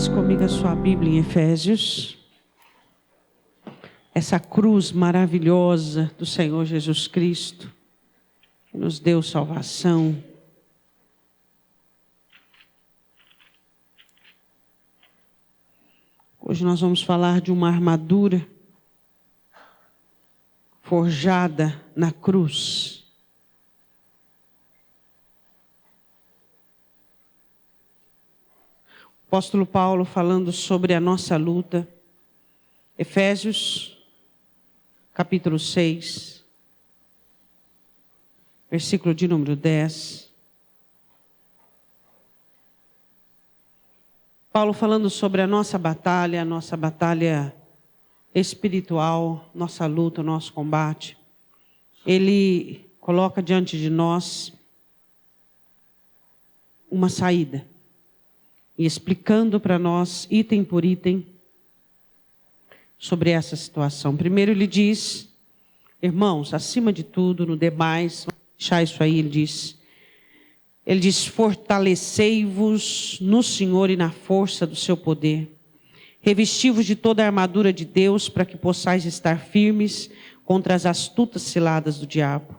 comigo a sua Bíblia em Efésios. Essa cruz maravilhosa do Senhor Jesus Cristo, que nos deu salvação. Hoje nós vamos falar de uma armadura forjada na cruz. O apóstolo Paulo falando sobre a nossa luta. Efésios, capítulo 6, versículo de número 10. Paulo falando sobre a nossa batalha espiritual, nossa luta, nosso combate. Ele coloca diante de nós uma saída. E explicando para nós, item por item, sobre essa situação. Primeiro ele diz, irmãos, acima de tudo, no demais, vamos deixar isso aí, ele diz, fortalecei-vos no Senhor e na força do seu poder. Revesti-vos de toda a armadura de Deus, para que possais estar firmes contra as astutas ciladas do diabo.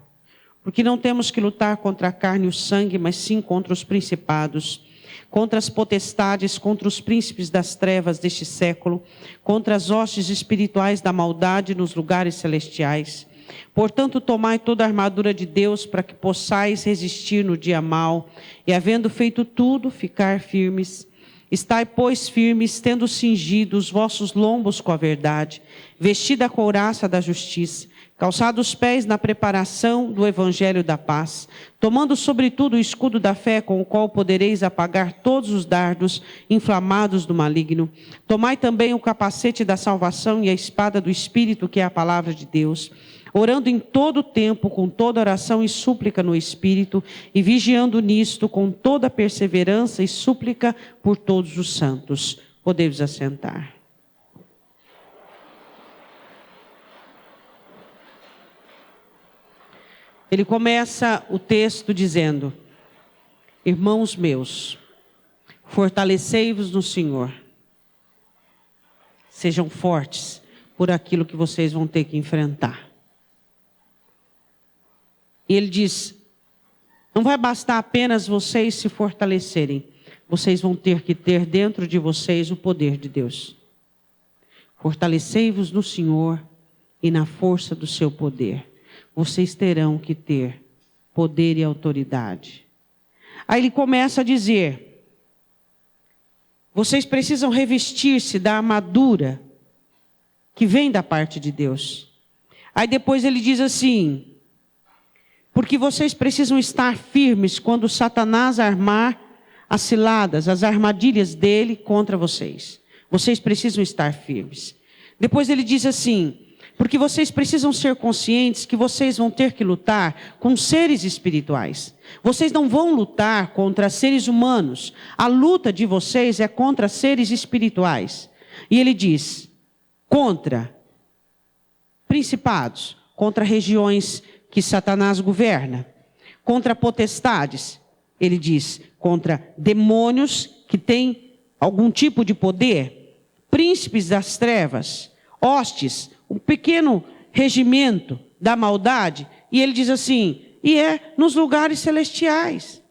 Porque não temos que lutar contra a carne e o sangue, mas sim contra os principados, contra as potestades, contra os príncipes das trevas deste século, contra as hostes espirituais da maldade nos lugares celestiais. Portanto, tomai toda a armadura de Deus, para que possais resistir no dia mau, e havendo feito tudo, ficar firmes. Estai, pois, firmes, tendo cingido os vossos lombos com a verdade, vestida a couraça da justiça, calçados os pés na preparação do evangelho da paz, tomando sobretudo o escudo da fé, com o qual podereis apagar todos os dardos inflamados do maligno. Tomai também o capacete da salvação e a espada do Espírito, que é a palavra de Deus, orando em todo o tempo, com toda oração e súplica no Espírito, e vigiando nisto com toda perseverança e súplica por todos os santos. Podemos assentar. Ele começa o texto dizendo, irmãos meus, fortalecei-vos no Senhor. Sejam fortes por aquilo que vocês vão ter que enfrentar. E ele diz, não vai bastar apenas vocês se fortalecerem, vocês vão ter que ter dentro de vocês o poder de Deus. Fortalecei-vos no Senhor e na força do seu poder. Vocês terão que ter poder e autoridade. Aí ele começa a dizer, vocês precisam revestir-se da armadura que vem da parte de Deus. Aí depois ele diz assim, porque vocês precisam estar firmes quando Satanás armar as ciladas, as armadilhas dele contra vocês. Vocês precisam estar firmes. Depois ele diz assim, porque vocês precisam ser conscientes que vocês vão ter que lutar com seres espirituais. Vocês não vão lutar contra seres humanos. A luta de vocês é contra seres espirituais. E ele diz, contra principados, contra regiões que Satanás governa, contra potestades, ele diz, contra demônios que têm algum tipo de poder, príncipes das trevas, hostes, um pequeno regimento da maldade, e ele diz assim, e é nos lugares celestiais.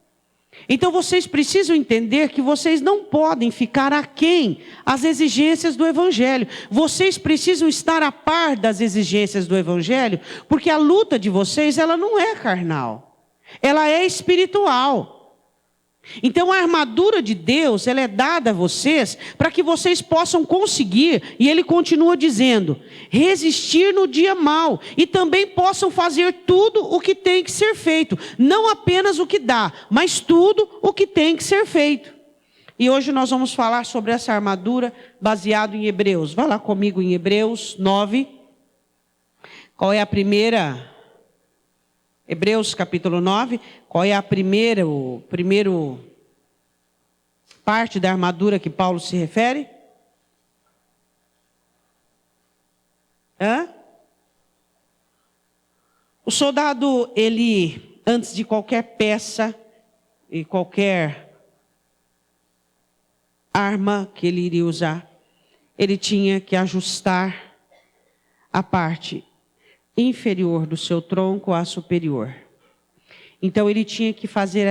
Então vocês precisam entender que vocês não podem ficar aquém às exigências do Evangelho. Vocês precisam estar a par das exigências do Evangelho, porque a luta de vocês, ela não é carnal, ela é espiritual. Então a armadura de Deus, ela é dada a vocês para que vocês possam conseguir, e ele continua dizendo, resistir no dia mau, e também possam fazer tudo o que tem que ser feito, não apenas o que dá, mas tudo o que tem que ser feito. E hoje nós vamos falar sobre essa armadura baseado em Hebreus. Vai lá comigo em Hebreus 9. Qual é a primeira? Hebreus capítulo 9, qual é a primeiro parte da armadura que Paulo se refere? O soldado, ele, antes de qualquer peça e qualquer arma que ele iria usar, ele tinha que ajustar a parte inferior do seu tronco à superior. Então ele tinha que fazer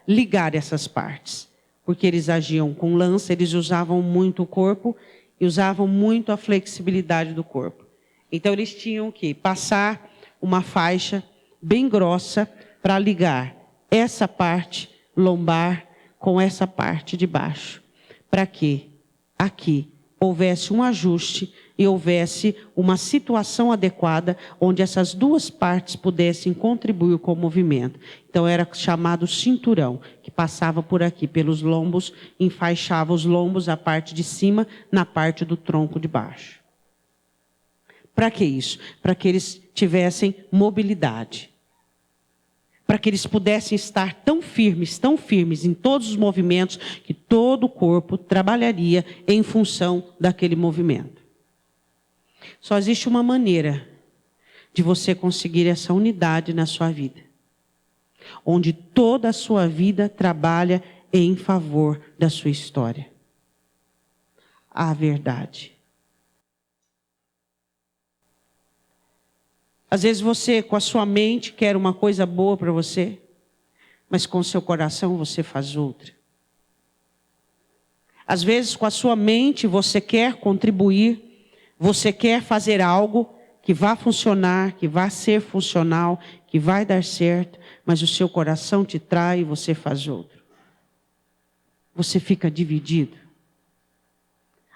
ligar essas partes, porque eles agiam com lança, eles usavam muito o corpo e usavam muito a flexibilidade do corpo. Então eles tinham que passar uma faixa bem grossa para ligar essa parte lombar com essa parte de baixo, para que aqui houvesse um ajuste e houvesse uma situação adequada onde essas duas partes pudessem contribuir com o movimento. Então era chamado cinturão, que passava por aqui, pelos lombos, enfaixava os lombos, a parte de cima, na parte do tronco de baixo. Para que isso? Para que eles tivessem mobilidade. Para que eles pudessem estar tão firmes em todos os movimentos, que todo o corpo trabalharia em função daquele movimento. Só existe uma maneira de você conseguir essa unidade na sua vida, onde toda a sua vida trabalha em favor da sua história. A verdade. Às vezes você, com a sua mente, quer uma coisa boa para você, mas com o seu coração você faz outra. Às vezes, com a sua mente, você quer contribuir, você quer fazer algo que vá funcionar, que vá ser funcional, que vai dar certo, mas o seu coração te trai e você faz outro. Você fica dividido.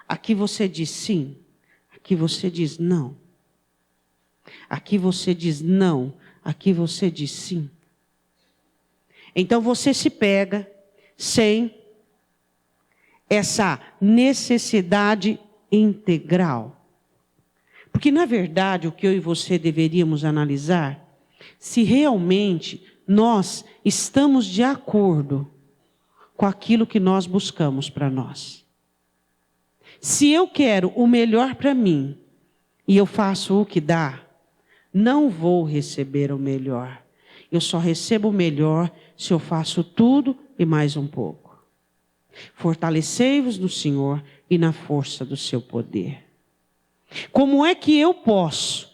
Aqui você diz sim, aqui você diz não. Aqui você diz não, aqui você diz sim. Então você se pega sem essa necessidade integral. Porque na verdade o que eu e você deveríamos analisar, se realmente nós estamos de acordo com aquilo que nós buscamos para nós. Se eu quero o melhor para mim e eu faço o que dá, não vou receber o melhor. Eu só recebo o melhor se eu faço tudo e mais um pouco. Fortalecei-vos no Senhor e na força do seu poder. Como é que eu posso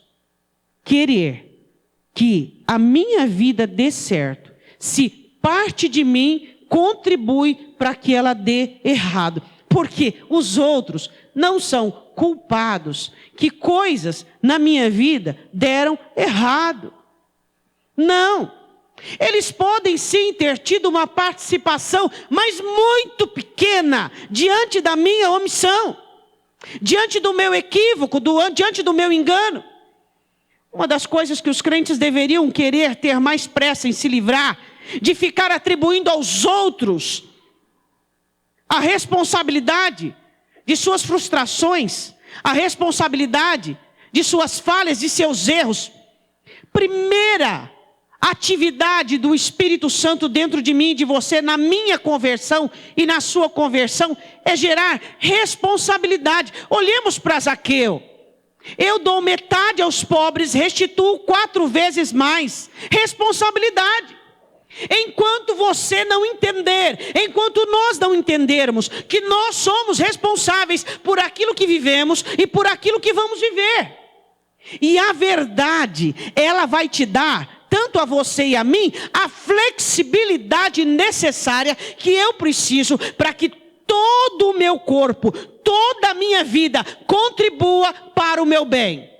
querer que a minha vida dê certo, se parte de mim contribui para que ela dê errado? Porque os outros não são culpados que coisas na minha vida deram errado. Não. Eles podem sim ter tido uma participação, mas muito pequena, diante da minha omissão, diante do meu equívoco, diante do meu engano. Uma das coisas que os crentes deveriam querer ter mais pressa em se livrar, de ficar atribuindo aos outros a responsabilidade de suas frustrações, a responsabilidade de suas falhas, de seus erros. Primeira atividade do Espírito Santo dentro de mim e de você, na minha conversão e na sua conversão, é gerar responsabilidade. Olhemos para Zaqueu. Eu dou metade aos pobres, restituo 4 vezes mais. Responsabilidade. Enquanto você não entender, enquanto nós não entendermos que nós somos responsáveis por aquilo que vivemos e por aquilo que vamos viver. E a verdade, ela vai te dar, tanto a você e a mim, a flexibilidade necessária que eu preciso para que todo o meu corpo, toda a minha vida contribua para o meu bem.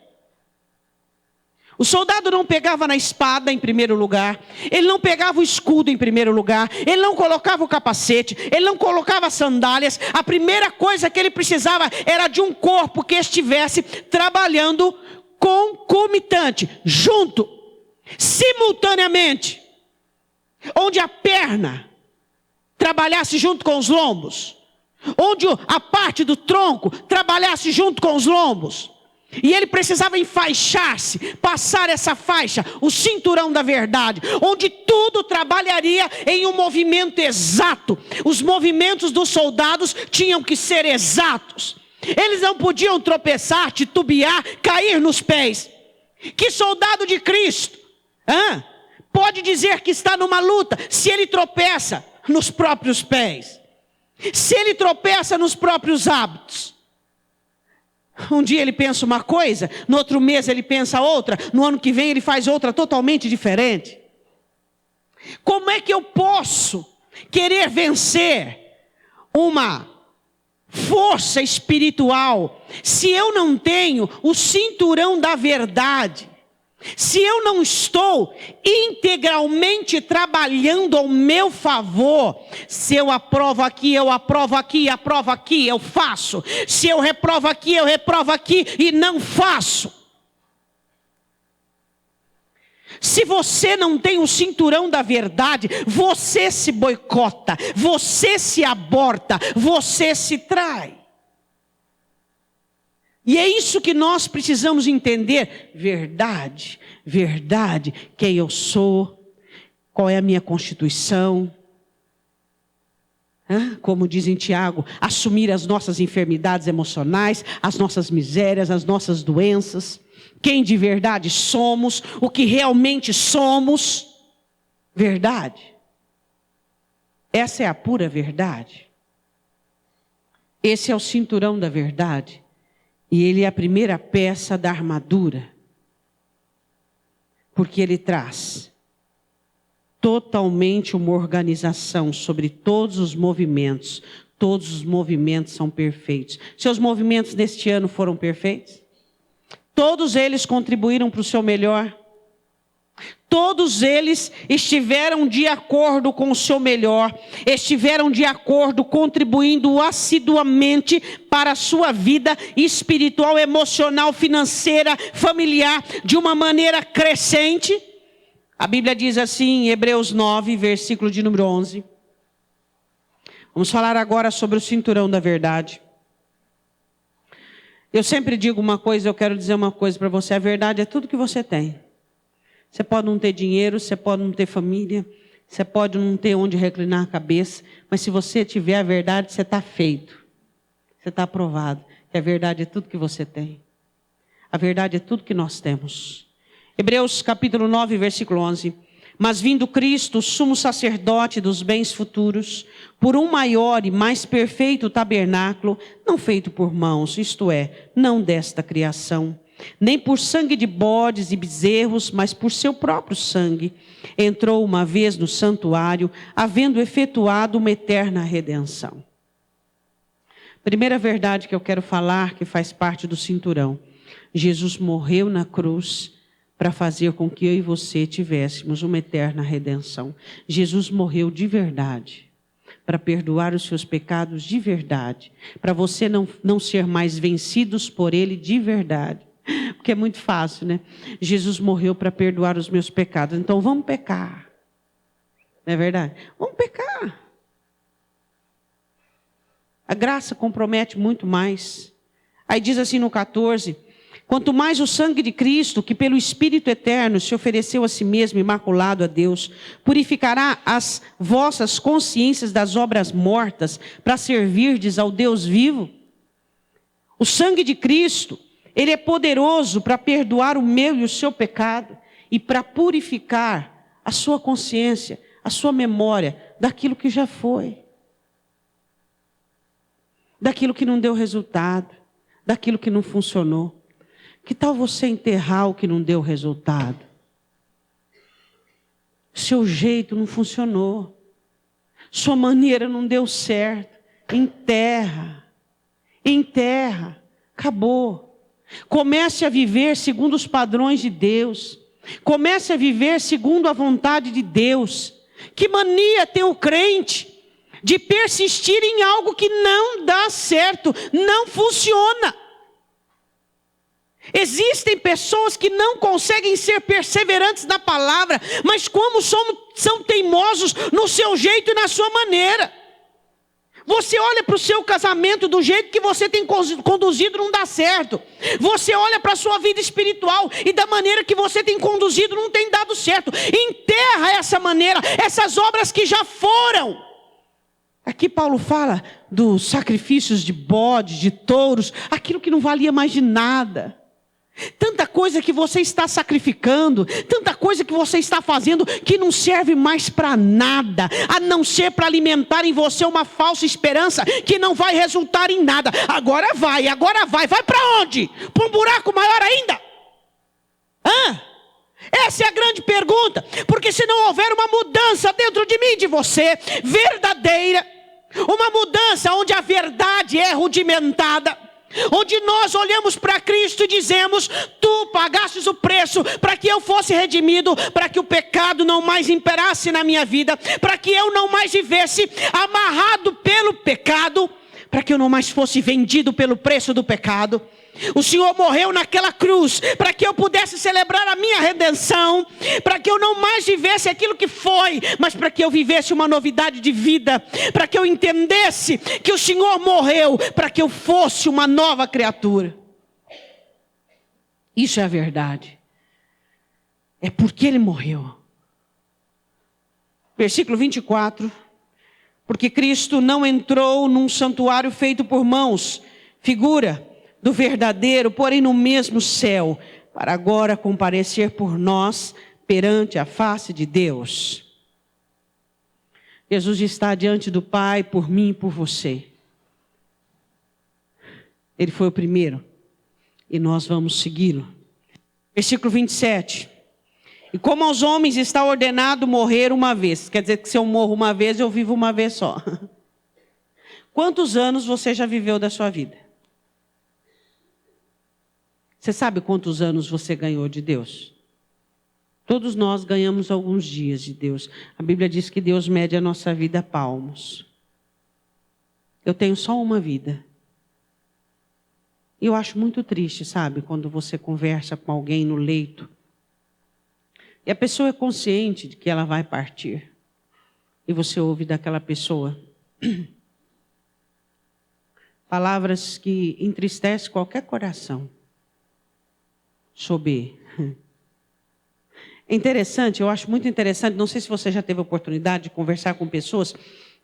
O soldado não pegava na espada em primeiro lugar, ele não pegava o escudo em primeiro lugar, ele não colocava o capacete, ele não colocava sandálias. A primeira coisa que ele precisava era de um corpo que estivesse trabalhando concomitante, junto, simultaneamente, onde a perna trabalhasse junto com os lombos, onde a parte do tronco trabalhasse junto com os lombos. E ele precisava enfaixar-se, passar essa faixa, o cinturão da verdade, onde tudo trabalharia em um movimento exato. Os movimentos dos soldados tinham que ser exatos. Eles não podiam tropeçar, titubear, cair nos pés. Que soldado de Cristo pode dizer que está numa luta se ele tropeça nos próprios pés? Se ele tropeça nos próprios hábitos, um dia ele pensa uma coisa, no outro mês ele pensa outra, no ano que vem ele faz outra totalmente diferente. Como é que eu posso querer vencer uma força espiritual se eu não tenho o cinturão da verdade? Se eu não estou integralmente trabalhando ao meu favor, se eu aprovo aqui, eu faço. Se eu reprovo aqui e não faço. Se você não tem o cinturão da verdade, você se boicota, você se aborta, você se trai. E é isso que nós precisamos entender. Verdade, verdade, quem eu sou, qual é a minha constituição. Como diz em Tiago, assumir as nossas enfermidades emocionais, as nossas misérias, as nossas doenças. Quem de verdade somos, o que realmente somos. Verdade. Essa é a pura verdade. Esse é o cinturão da verdade. E ele é a primeira peça da armadura. Porque ele traz totalmente uma organização sobre todos os movimentos. Todos os movimentos são perfeitos. Seus movimentos neste ano foram perfeitos? Todos eles contribuíram para o seu melhor? Todos eles estiveram de acordo com o seu melhor, estiveram de acordo, contribuindo assiduamente para a sua vida espiritual, emocional, financeira, familiar, de uma maneira crescente? A Bíblia diz assim em Hebreus 9, versículo de número 11. Vamos falar agora sobre o cinturão da verdade. Eu sempre digo uma coisa, eu quero dizer uma coisa para você. A verdade é tudo que você tem. Você pode não ter dinheiro, você pode não ter família, você pode não ter onde reclinar a cabeça, mas se você tiver a verdade, você está feito. Você está aprovado. Que a verdade é tudo que você tem. A verdade é tudo que nós temos. Hebreus capítulo 9, versículo 11. Mas vindo Cristo, sumo sacerdote dos bens futuros, por um maior e mais perfeito tabernáculo, não feito por mãos, isto é, não desta criação, nem por sangue de bodes e bezerros, mas por seu próprio sangue, entrou uma vez no santuário, havendo efetuado uma eterna redenção. Primeira verdade que eu quero falar, que faz parte do cinturão. Jesus morreu na cruz para fazer com que eu e você tivéssemos uma eterna redenção. Jesus morreu de verdade, para perdoar os seus pecados de verdade, para você não ser mais vencidos por Ele de verdade. Porque é muito fácil, né? Jesus morreu para perdoar os meus pecados. Então vamos pecar. Não é verdade? Vamos pecar. A graça compromete muito mais. Aí diz assim no 14: quanto mais o sangue de Cristo, que pelo Espírito eterno se ofereceu a si mesmo imaculado a Deus, purificará as vossas consciências das obras mortas, para servirdes ao Deus vivo. O sangue de Cristo, ele é poderoso para perdoar o meu e o seu pecado e para purificar a sua consciência, a sua memória daquilo que já foi. Daquilo que não deu resultado, daquilo que não funcionou. Que tal você enterrar o que não deu resultado? Seu jeito não funcionou. Sua maneira não deu certo. Enterra. Enterra. Acabou. Comece a viver segundo os padrões de Deus. Comece a viver segundo a vontade de Deus. Que mania tem o crente de persistir em algo que não dá certo, não funciona. Existem pessoas que não conseguem ser perseverantes na palavra, mas como são teimosos no seu jeito e na sua maneira. Você olha para o seu casamento do jeito que você tem conduzido, não dá certo. Você olha para a sua vida espiritual e da maneira que você tem conduzido, não tem dado certo. Enterra essa maneira, essas obras que já foram. Aqui Paulo fala dos sacrifícios de bodes, de touros, aquilo que não valia mais de nada. Tanta coisa que você está sacrificando, tanta coisa que você está fazendo que não serve mais para nada, a não ser para alimentar em você uma falsa esperança que não vai resultar em nada. Agora vai para onde? Para um buraco maior ainda? Essa é a grande pergunta, porque se não houver uma mudança dentro de mim e de você, verdadeira, uma mudança onde a verdade é rudimentada, onde nós olhamos para Cristo e dizemos: tu pagastes o preço para que eu fosse redimido, para que o pecado não mais imperasse na minha vida, para que eu não mais vivesse amarrado pelo pecado, para que eu não mais fosse vendido pelo preço do pecado. O Senhor morreu naquela cruz para que eu pudesse celebrar a minha redenção, para que eu não mais vivesse aquilo que foi, mas para que eu vivesse uma novidade de vida, para que eu entendesse que o Senhor morreu para que eu fosse uma nova criatura. Isso é a verdade. É porque Ele morreu. Versículo 24. Porque Cristo não entrou num santuário feito por mãos, figura do verdadeiro, porém no mesmo céu, para agora comparecer por nós perante a face de Deus. Jesus está diante do Pai por mim e por você. Ele foi o primeiro e nós vamos segui-lo. Versículo 27. E como aos homens está ordenado morrer uma vez, quer dizer que se eu morro uma vez, eu vivo uma vez só. Quantos anos você já viveu da sua vida? Você sabe quantos anos você ganhou de Deus? Todos nós ganhamos alguns dias de Deus. A Bíblia diz que Deus mede a nossa vida a palmos. Eu tenho só uma vida. E eu acho muito triste, sabe, quando você conversa com alguém no leito e a pessoa é consciente de que ela vai partir. E você ouve daquela pessoa palavras que entristecem qualquer coração. Sobre. É interessante, eu acho muito interessante, não sei se você já teve a oportunidade de conversar com pessoas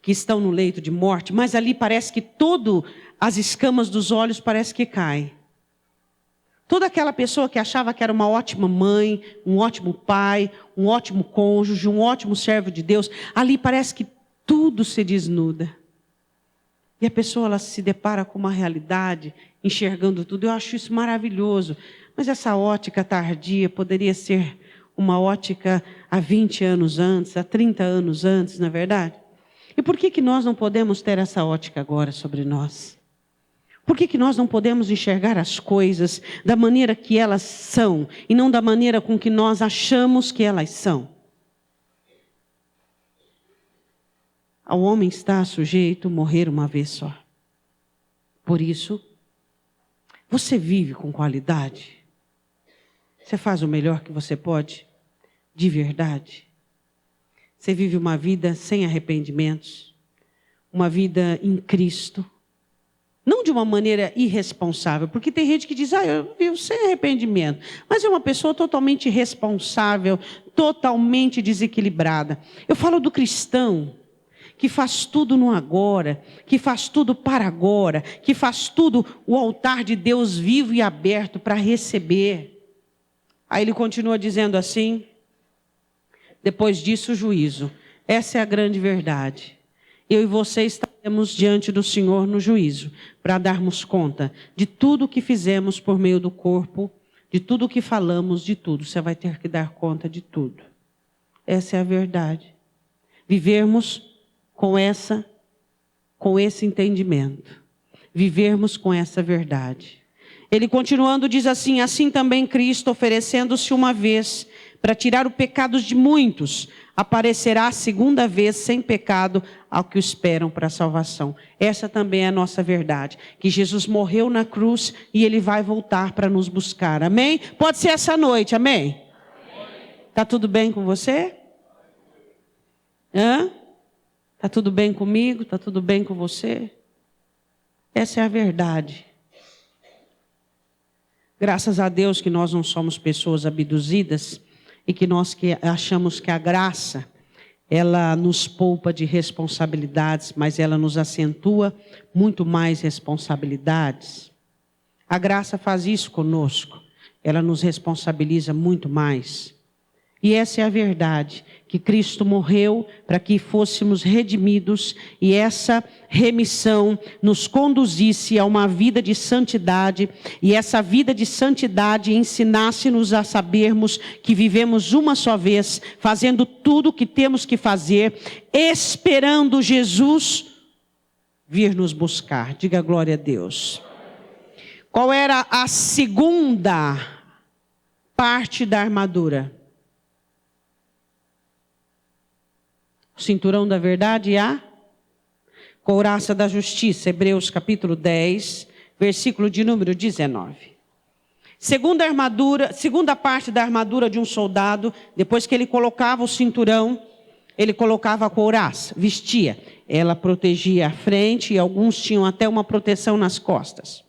que estão no leito de morte, mas ali parece que as escamas dos olhos parece que caem. Toda aquela pessoa que achava que era uma ótima mãe, um ótimo pai, um ótimo cônjuge, um ótimo servo de Deus, ali parece que tudo se desnuda. E a pessoa ela se depara com uma realidade, enxergando tudo. Eu acho isso maravilhoso. Mas essa ótica tardia poderia ser uma ótica há 20 anos antes, há 30 anos antes, não é verdade? E por que nós não podemos ter essa ótica agora sobre nós? Por que nós não podemos enxergar as coisas da maneira que elas são e não da maneira com que nós achamos que elas são? Ao homem está sujeito a morrer uma vez só. Por isso, você vive com qualidade? Você faz o melhor que você pode? De verdade? Você vive uma vida sem arrependimentos? Uma vida em Cristo? Não de uma maneira irresponsável, porque tem gente que diz, eu vivo sem arrependimento. Mas é uma pessoa totalmente irresponsável, totalmente desequilibrada. Eu falo do cristão que faz tudo no agora, que faz tudo para agora, que faz tudo o altar de Deus vivo e aberto para receber. Aí ele continua dizendo assim, depois disso o juízo. Essa é a grande verdade. Eu e você estaremos diante do Senhor no juízo, para darmos conta de tudo o que fizemos por meio do corpo, de tudo o que falamos, de tudo. Você vai ter que dar conta de tudo. Essa é a verdade. Vivermos com esse entendimento. Vivermos com essa verdade. Ele continuando diz assim, assim também Cristo, oferecendo-se uma vez para tirar o pecado de muitos, aparecerá a segunda vez sem pecado ao que o esperam para a salvação. Essa também é a nossa verdade, que Jesus morreu na cruz e Ele vai voltar para nos buscar, amém? Pode ser essa noite, amém? Está tudo bem com você? Está tudo bem comigo? Está tudo bem com você? Essa é a verdade. Graças a Deus que nós não somos pessoas abduzidas e que nós achamos que a graça, ela nos poupa de responsabilidades, mas ela nos acentua muito mais responsabilidades. A graça faz isso conosco. ela nos responsabiliza muito mais. E essa é a verdade, que Cristo morreu para que fôssemos redimidos e essa remissão nos conduzisse a uma vida de santidade e essa vida de santidade ensinasse-nos a sabermos que vivemos uma só vez, fazendo tudo o que temos que fazer, esperando Jesus vir nos buscar. Diga glória a Deus. Qual era a segunda parte da armadura? O cinturão da verdade e a couraça da justiça. Hebreus capítulo 10, versículo de número 19. Segunda parte da armadura de um soldado, depois que ele colocava o cinturão, ele colocava a couraça, vestia. Ela protegia a frente e alguns tinham até uma proteção nas costas.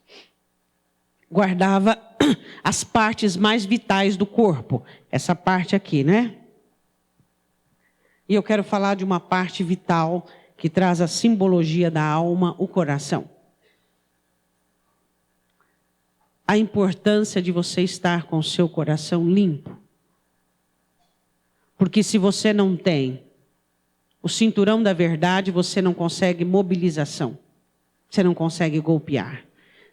Guardava as partes mais vitais do corpo. Essa parte aqui, né? E eu quero falar de uma parte vital que traz a simbologia da alma, o coração. A importância de você estar com o seu coração limpo. Porque se você não tem o cinturão da verdade, você não consegue mobilização. Você não consegue golpear.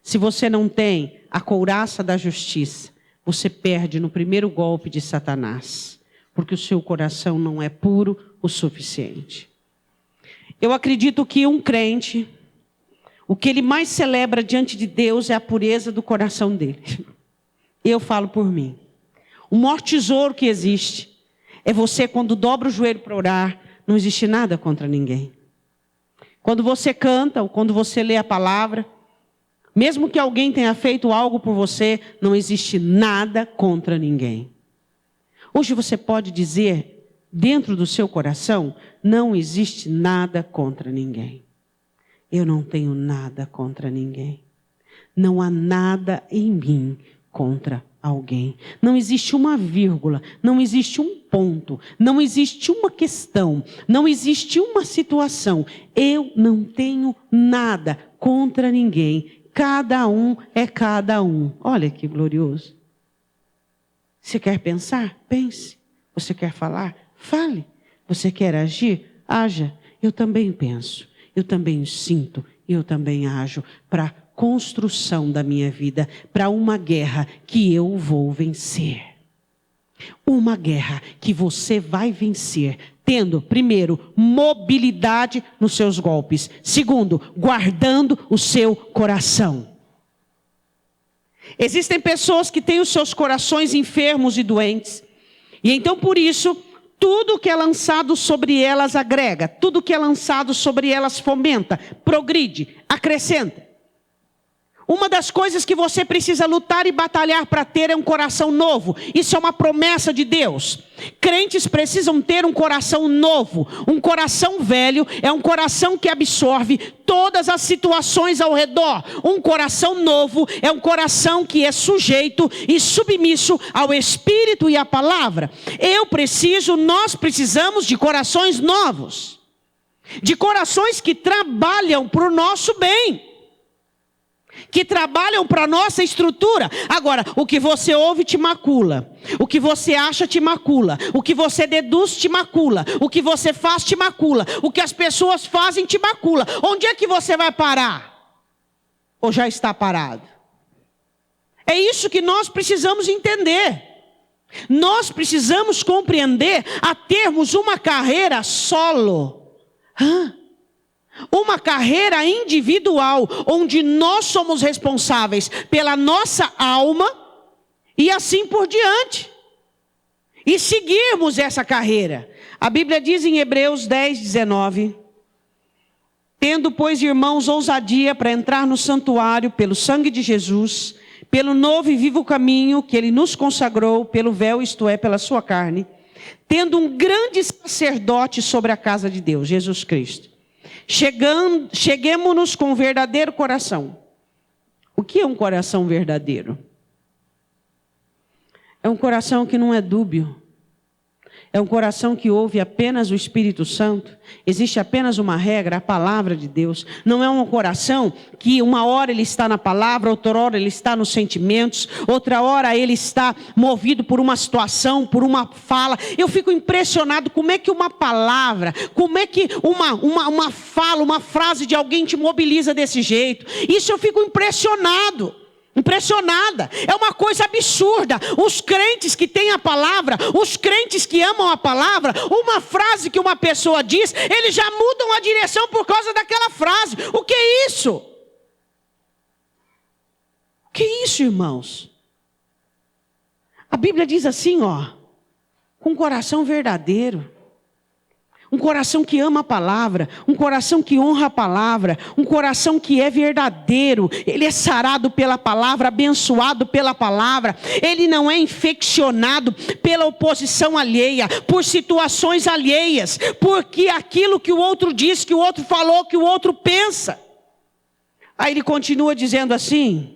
Se você não tem a couraça da justiça, você perde no primeiro golpe de Satanás. Porque o seu coração não é puro o suficiente. Eu acredito que um crente, o que ele mais celebra diante de Deus é a pureza do coração dele. Eu falo por mim. O maior tesouro que existe é você, quando dobra o joelho para orar, não existe nada contra ninguém. Quando você canta ou quando você lê a palavra, mesmo que alguém tenha feito algo por você, não existe nada contra ninguém. Hoje você pode dizer, dentro do seu coração, não existe nada contra ninguém. Eu não tenho nada contra ninguém. Não há nada em mim contra alguém. Não existe uma vírgula, não existe um ponto, não existe uma questão, não existe uma situação. Eu não tenho nada contra ninguém. Cada um é cada um. Olha que glorioso. Você quer pensar? Pense. Você quer falar? Fale. Você quer agir? Haja. Eu também penso, eu também sinto, eu também ajo para a construção da minha vida, para uma guerra que eu vou vencer. Uma guerra que você vai vencer, tendo, primeiro, mobilidade nos seus golpes. Segundo, guardando o seu coração. Existem pessoas que têm os seus corações enfermos e doentes. E então, por isso, tudo que é lançado sobre elas agrega. Tudo que é lançado sobre elas fomenta, progride, acrescenta. Uma das coisas que você precisa lutar e batalhar para ter é um coração novo. Isso é uma promessa de Deus. Crentes precisam ter um coração novo. Um coração velho é um coração que absorve todas as situações ao redor. Um coração novo é um coração que é sujeito e submisso ao Espírito e à palavra. Nós precisamos de corações novos. De corações que trabalham para o nosso bem. Que trabalham para a nossa estrutura. Agora, o que você ouve te macula. O que você acha te macula. O que você deduz te macula. O que você faz te macula. O que as pessoas fazem te macula. Onde é que você vai parar? Ou já está parado? É isso que nós precisamos entender. Nós precisamos compreender a termos uma carreira solo. Uma carreira individual, onde nós somos responsáveis pela nossa alma e assim por diante. E seguirmos essa carreira. A Bíblia diz em Hebreus 10, 19: tendo, pois, irmãos, ousadia para entrar no santuário pelo sangue de Jesus, pelo novo e vivo caminho que ele nos consagrou, pelo véu, isto é, pela sua carne, tendo um grande sacerdote sobre a casa de Deus, Jesus Cristo. Cheguemo-nos com um verdadeiro coração. O que é um coração verdadeiro? É um coração que não é dúbio. É um coração que ouve apenas o Espírito Santo. Existe apenas uma regra, a palavra de Deus. Não é um coração que uma hora ele está na palavra, outra hora ele está nos sentimentos, outra hora ele está movido por uma situação, por uma fala. Eu fico impressionado como é que uma palavra, como é que uma fala, uma frase de alguém te mobiliza desse jeito. Isso eu fico impressionada. É uma coisa absurda. Os crentes que têm a palavra, os crentes que amam a palavra, uma frase que uma pessoa diz, eles já mudam a direção por causa daquela frase. O que é isso? O que é isso, irmãos? A Bíblia diz assim, com coração verdadeiro. Um coração que ama a palavra, um coração que honra a palavra, um coração que é verdadeiro, ele é sarado pela palavra, abençoado pela palavra, ele não é infeccionado pela oposição alheia, por situações alheias, porque aquilo que o outro diz, que o outro falou, que o outro pensa. Aí ele continua dizendo assim: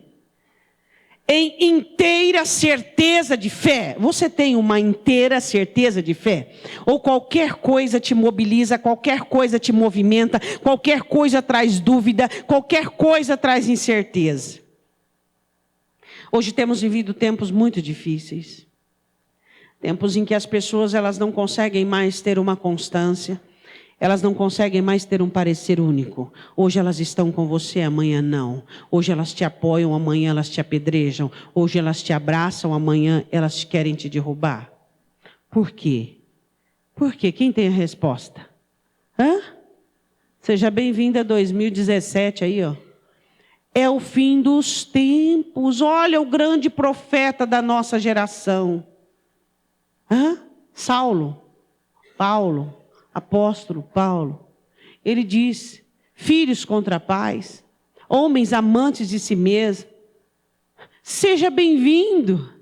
em inteira certeza de fé. Você tem uma inteira certeza de fé? Ou qualquer coisa te mobiliza, qualquer coisa te movimenta, qualquer coisa traz dúvida, qualquer coisa traz incerteza? Hoje temos vivido tempos muito difíceis. Tempos em que as pessoas elas não conseguem mais ter uma constância. Elas não conseguem mais ter um parecer único. Hoje elas estão com você, amanhã não. Hoje elas te apoiam, amanhã elas te apedrejam. Hoje elas te abraçam, amanhã elas querem te derrubar. Por quê? Por quê? Quem tem a resposta? Seja bem-vinda a 2017 aí, É o fim dos tempos. Olha o grande profeta da nossa geração. Paulo. Apóstolo Paulo, ele diz: filhos contra pais, homens amantes de si mesmos, seja bem-vindo.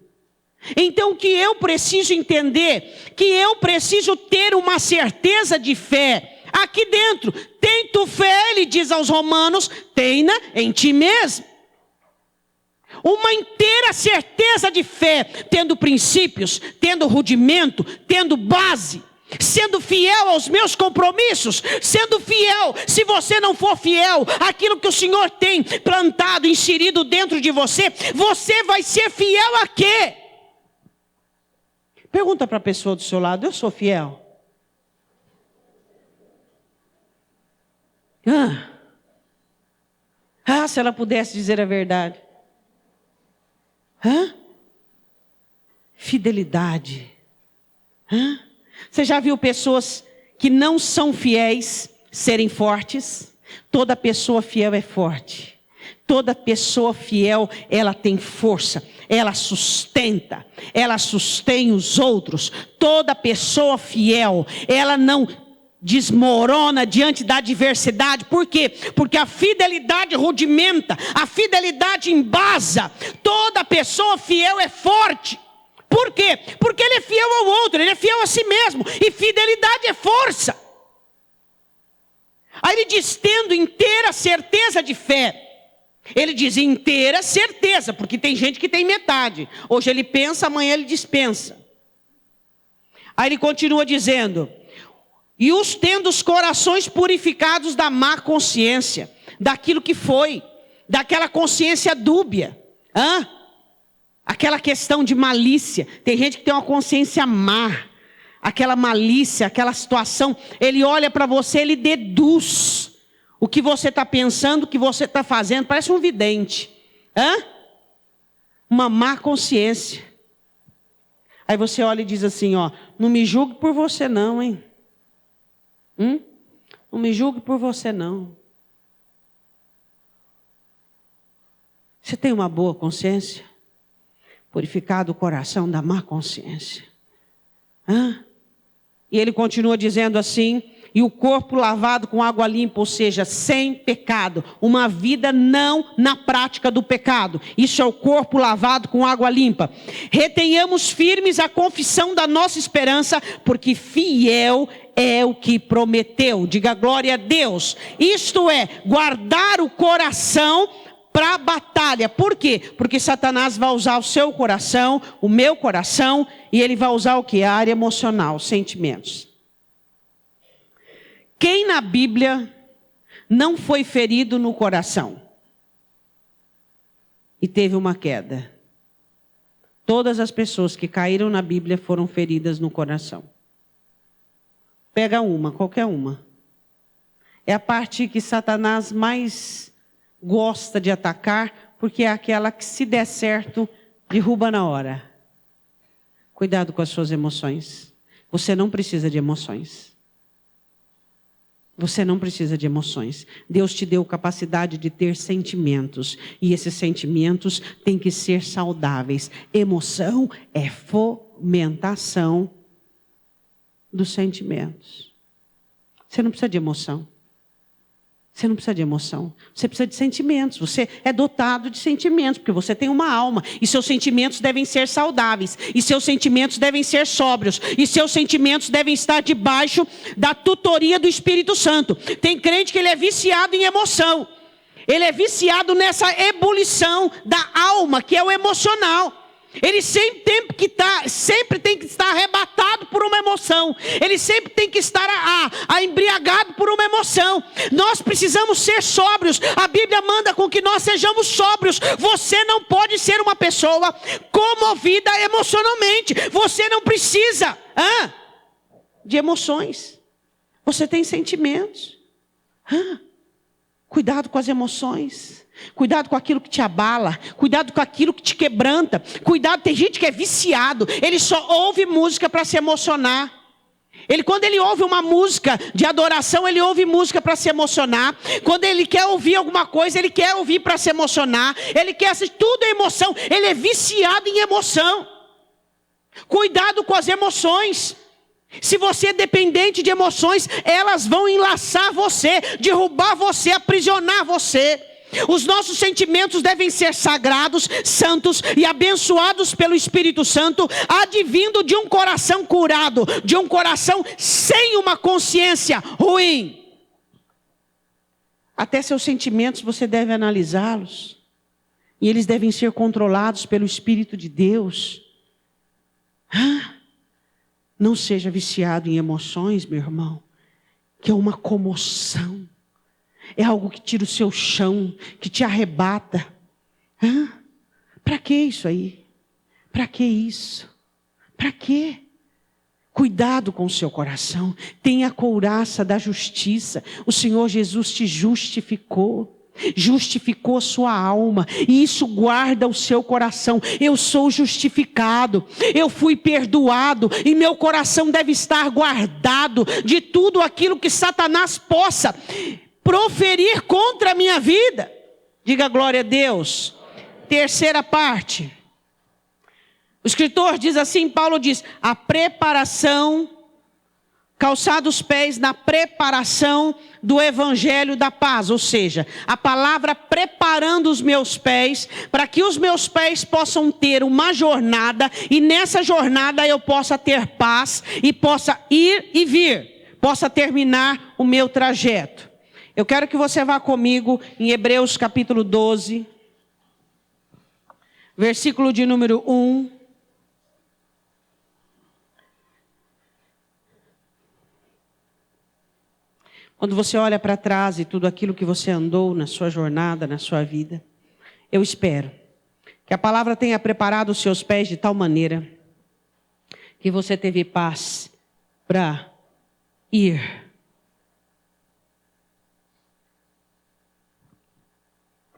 Então que eu preciso entender, que eu preciso ter uma certeza de fé, aqui dentro. Tem tu fé, ele diz aos romanos, tenha em ti mesmo. Uma inteira certeza de fé, tendo princípios, tendo rudimento, tendo base. Sendo fiel aos meus compromissos, sendo fiel. Se você não for fiel àquilo que o Senhor tem plantado, inserido dentro de você, você vai ser fiel a quê? Pergunta para a pessoa do seu lado: eu sou fiel? Se ela pudesse dizer a verdade. Fidelidade. Você já viu pessoas que não são fiéis serem fortes? Toda pessoa fiel é forte. Toda pessoa fiel, ela tem força. Ela sustenta. Ela sustém os outros. Toda pessoa fiel, ela não desmorona diante da adversidade. Por quê? Porque a fidelidade rudimenta. A fidelidade embasa. Toda pessoa fiel é forte. Por quê? Porque ele é fiel ao outro, ele é fiel a si mesmo. E fidelidade é força. Aí ele diz, tendo inteira certeza de fé. Ele diz inteira certeza, porque tem gente que tem metade. Hoje ele pensa, amanhã ele dispensa. Aí ele continua dizendo: e os tendo os corações purificados da má consciência, daquilo que foi, daquela consciência dúbia. Aquela questão de malícia. Tem gente que tem uma consciência má. Aquela malícia, aquela situação. Ele olha para você, ele deduz o que você está pensando, o que você está fazendo. Parece um vidente. Uma má consciência. Aí você olha e diz assim, não me julgue por você não, hein? Não me julgue por você não. Você tem uma boa consciência? Purificado o coração da má consciência. E ele continua dizendo assim: e o corpo lavado com água limpa, ou seja, sem pecado. Uma vida não na prática do pecado. Isso é o corpo lavado com água limpa. Retenhamos firmes a confissão da nossa esperança, porque fiel é o que prometeu. Diga glória a Deus. Isto é, guardar o coração para a batalha. Por quê? Porque Satanás vai usar o seu coração, o meu coração, e ele vai usar o que? A área emocional, sentimentos. Quem na Bíblia não foi ferido no coração e teve uma queda? Todas as pessoas que caíram na Bíblia foram feridas no coração. Pega uma, qualquer uma. É a parte que Satanás mais gosta de atacar, porque é aquela que, se der certo, derruba na hora. Cuidado com as suas emoções. Você não precisa de emoções. Você não precisa de emoções. Deus te deu capacidade de ter sentimentos. E esses sentimentos têm que ser saudáveis. Emoção é fomentação dos sentimentos. Você não precisa de emoção. Você não precisa de emoção. Você precisa de sentimentos. Você é dotado de sentimentos, porque você tem uma alma. E seus sentimentos devem ser saudáveis. E seus sentimentos devem ser sóbrios. E seus sentimentos devem estar debaixo da tutoria do Espírito Santo. Tem crente que ele é viciado em emoção. Ele é viciado nessa ebulição da alma, que é o emocional. Ele sempre tem que estar arrebatado por uma emoção. Ele sempre tem que estar embriagado por uma emoção. Nós precisamos ser sóbrios. A Bíblia manda com que nós sejamos sóbrios. Você não pode ser uma pessoa comovida emocionalmente. Você não precisa de emoções. Você tem sentimentos. Cuidado com as emoções. Cuidado com aquilo que te abala. Cuidado com aquilo que te quebranta. Cuidado, tem gente que é viciado. Ele só ouve música para se emocionar. Quando ele ouve uma música de adoração, ele ouve música para se emocionar. Quando ele quer ouvir alguma coisa, ele quer ouvir para se emocionar. Ele quer assistir, tudo é emoção. Ele é viciado em emoção. Cuidado com as emoções. Se você é dependente de emoções, elas vão enlaçar você, derrubar você, aprisionar você. Os nossos sentimentos devem ser sagrados, santos e abençoados pelo Espírito Santo, advindo de um coração curado, de um coração sem uma consciência ruim. Até seus sentimentos você deve analisá-los, e eles devem ser controlados pelo Espírito de Deus. Não seja viciado em emoções, meu irmão, que é uma comoção. É algo que tira o seu chão, que te arrebata. Para que isso aí? Para que isso? Para quê? Cuidado com o seu coração. Tenha a couraça da justiça. O Senhor Jesus te justificou. Justificou a sua alma. E isso guarda o seu coração. Eu sou justificado. Eu fui perdoado. E meu coração deve estar guardado de tudo aquilo que Satanás possa proferir contra a minha vida. Diga glória a Deus. Terceira parte. O escritor diz assim, Paulo diz, a preparação, calçar os pés na preparação do evangelho da paz. Ou seja, a palavra preparando os meus pés, para que os meus pés possam ter uma jornada, e nessa jornada eu possa ter paz, e possa ir e vir, possa terminar o meu trajeto. Eu quero que você vá comigo em Hebreus capítulo 12, versículo de número 1. Quando você olha para trás e tudo aquilo que você andou na sua jornada, na sua vida, eu espero que a palavra tenha preparado os seus pés de tal maneira que você teve paz para ir.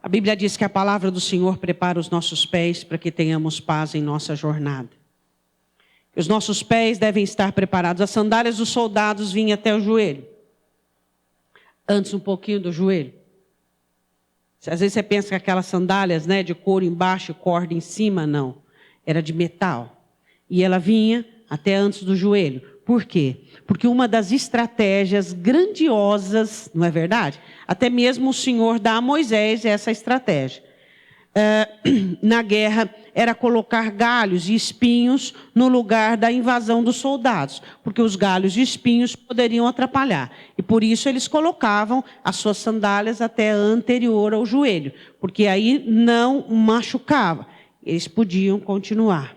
A Bíblia diz que a palavra do Senhor prepara os nossos pés para que tenhamos paz em nossa jornada. Os nossos pés devem estar preparados. As sandálias dos soldados vinham até o joelho. Antes um pouquinho do joelho. Às vezes você pensa que aquelas sandálias, né, de couro embaixo e corda em cima, não. Era de metal. E ela vinha até antes do joelho. Por quê? Porque uma das estratégias grandiosas, não é verdade? Até mesmo o Senhor dá a Moisés essa estratégia. na guerra era colocar galhos e espinhos no lugar da invasão dos soldados, porque os galhos e espinhos poderiam atrapalhar. E por isso eles colocavam as suas sandálias até anterior ao joelho, porque aí não machucava. Eles podiam continuar.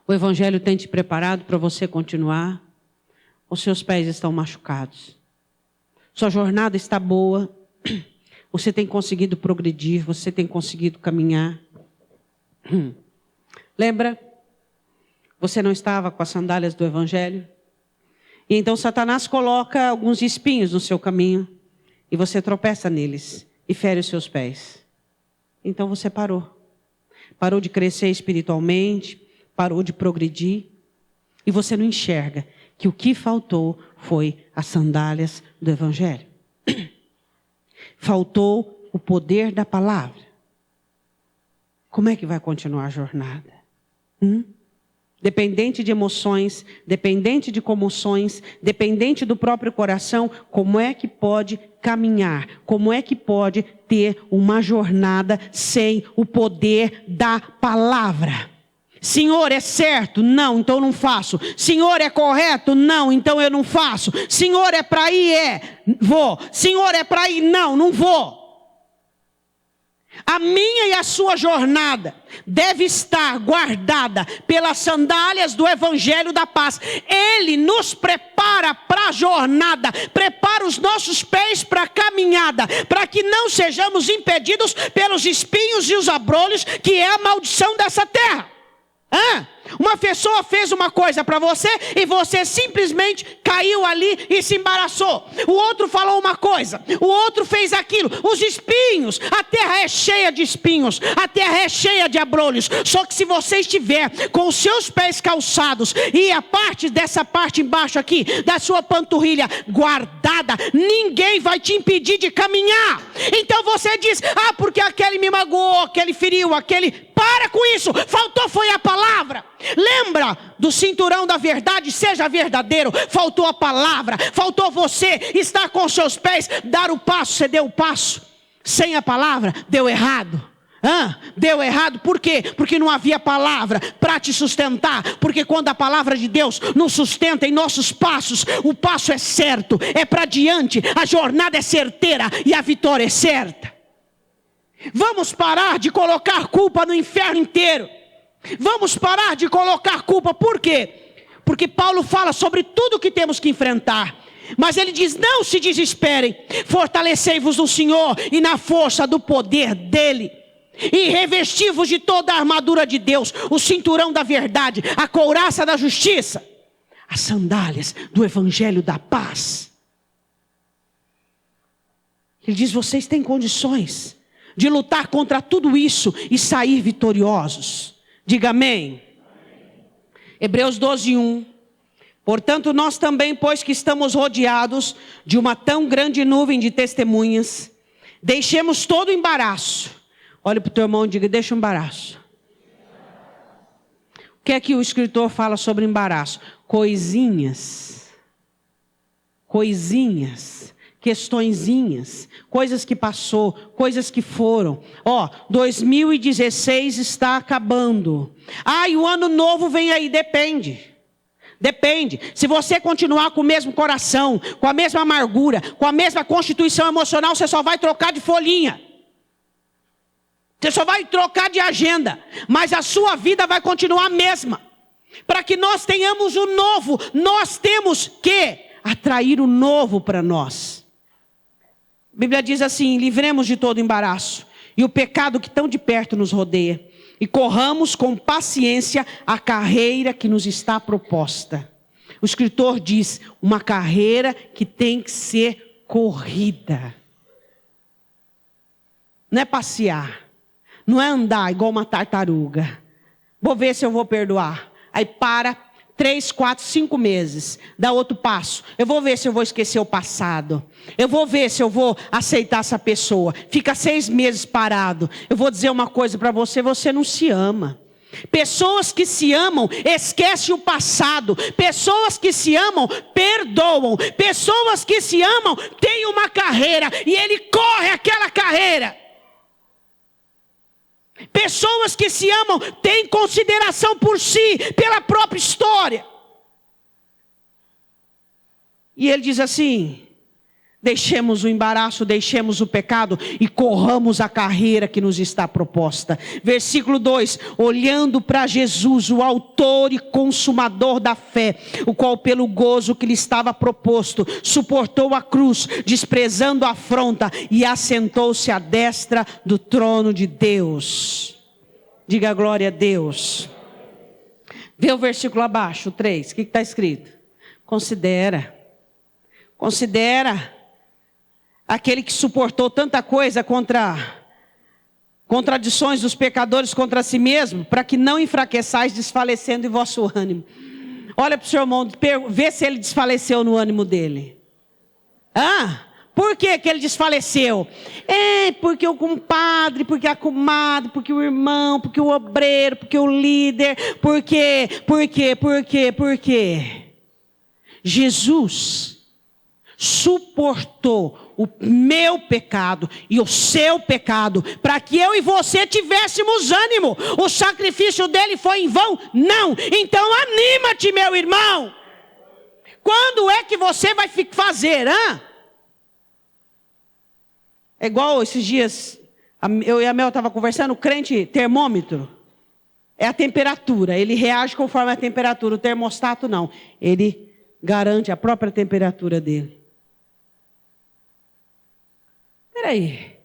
O Evangelho tem te preparado para você continuar? Os seus pés estão machucados? Sua jornada está boa? Você tem conseguido progredir? Você tem conseguido caminhar? Lembra? Você não estava com as sandálias do Evangelho? E então Satanás coloca alguns espinhos no seu caminho. E você tropeça neles e fere os seus pés. Então você parou. Parou de crescer espiritualmente. Parou de progredir. E você não enxerga que o que faltou foi as sandálias do Evangelho. Faltou o poder da palavra. Como é que vai continuar a jornada? Dependente de emoções, dependente de comoções, dependente do próprio coração, como é que pode caminhar? Como é que pode ter uma jornada sem o poder da palavra? Senhor, é certo? Não, então não faço. Senhor, é correto? Não, então eu não faço. Senhor, é para ir? Vou. Senhor, é para ir? Não, não vou. A minha e a sua jornada deve estar guardada pelas sandálias do Evangelho da Paz. Ele nos prepara para a jornada, prepara os nossos pés para a caminhada, para que não sejamos impedidos pelos espinhos e os abrolhos, que é a maldição dessa terra. Uma pessoa fez uma coisa para você e você simplesmente caiu ali e se embaraçou. O outro falou uma coisa, o outro fez aquilo. Os espinhos, a terra é cheia de espinhos, a terra é cheia de abrolhos. Só que se você estiver com os seus pés calçados e a parte dessa parte embaixo aqui, da sua panturrilha guardada, ninguém vai te impedir de caminhar. Então você diz, porque aquele me magoou, aquele feriu, aquele... Para com isso, faltou foi a palavra. Lembra do cinturão da verdade, seja verdadeiro. Faltou a palavra, faltou você estar com os seus pés, dar o passo, você deu o passo. Sem a palavra, deu errado. Deu errado, por quê? Porque não havia palavra para te sustentar. Porque quando a palavra de Deus nos sustenta em nossos passos, o passo é certo, é para diante, a jornada é certeira e a vitória é certa. Vamos parar de colocar culpa no inferno inteiro. Vamos parar de colocar culpa. Por quê? Porque Paulo fala sobre tudo que temos que enfrentar. Mas ele diz, não se desesperem. Fortalecei-vos no Senhor e na força do poder dEle. E revesti-vos de toda a armadura de Deus. O cinturão da verdade, a couraça da justiça, as sandálias do Evangelho da paz. Ele diz, vocês têm condições de lutar contra tudo isso e sair vitoriosos. Diga amém. Hebreus 12:1. Portanto, nós também, pois que estamos rodeados de uma tão grande nuvem de testemunhas, deixemos todo o embaraço. Olhe para o teu irmão e diga, deixa o embaraço. O que é que o escritor fala sobre embaraço? Coisinhas, questõezinhas, coisas que passou, coisas que foram. 2016 está acabando. E o ano novo vem aí, depende. Se você continuar com o mesmo coração, com a mesma amargura, com a mesma constituição emocional, você só vai trocar de folhinha. Você só vai trocar de agenda, mas a sua vida vai continuar a mesma. Para que nós tenhamos o novo, nós temos que atrair o novo para nós. A Bíblia diz assim, livremos de todo embaraço e o pecado que tão de perto nos rodeia, e corramos com paciência a carreira que nos está proposta. O escritor diz, uma carreira que tem que ser corrida. Não é passear, não é andar igual uma tartaruga. Vou ver se eu vou perdoar. Aí para 3, 4, 5 meses, dá outro passo. Eu vou ver se eu vou esquecer o passado. Eu vou ver se eu vou aceitar essa pessoa. Fica 6 meses parado. Eu vou dizer uma coisa para você, você não se ama. Pessoas que se amam, esquecem o passado. Pessoas que se amam, perdoam. Pessoas que se amam, têm uma carreira e ele corre aquela carreira. Pessoas que se amam têm consideração por si, pela própria história. E ele diz assim: deixemos o embaraço, deixemos o pecado e corramos a carreira que nos está proposta. Versículo 2: olhando para Jesus, o autor e consumador da fé, o qual pelo gozo que lhe estava proposto, suportou a cruz, desprezando a afronta, e assentou-se à destra do trono de Deus. Diga glória a Deus. Vê o versículo abaixo, 3, o que está escrito? Considera aquele que suportou tanta coisa contra contradições dos pecadores contra si mesmo, para que não enfraqueçais desfalecendo em vosso ânimo. Olha para o seu irmão, vê se ele desfaleceu no ânimo dele. Por que ele desfaleceu? Porque o compadre, porque a comadre, porque o irmão, porque o obreiro, porque o líder, por quê? Jesus suportou o meu pecado e o seu pecado, para que eu e você tivéssemos ânimo. O sacrifício dele foi em vão? Não. Então anima-te, meu irmão. Quando é que você vai fazer? É igual esses dias, eu e a Mel estava conversando, o crente termômetro é a temperatura, ele reage conforme a temperatura, o termostato não, ele garante a própria temperatura dele. Peraí,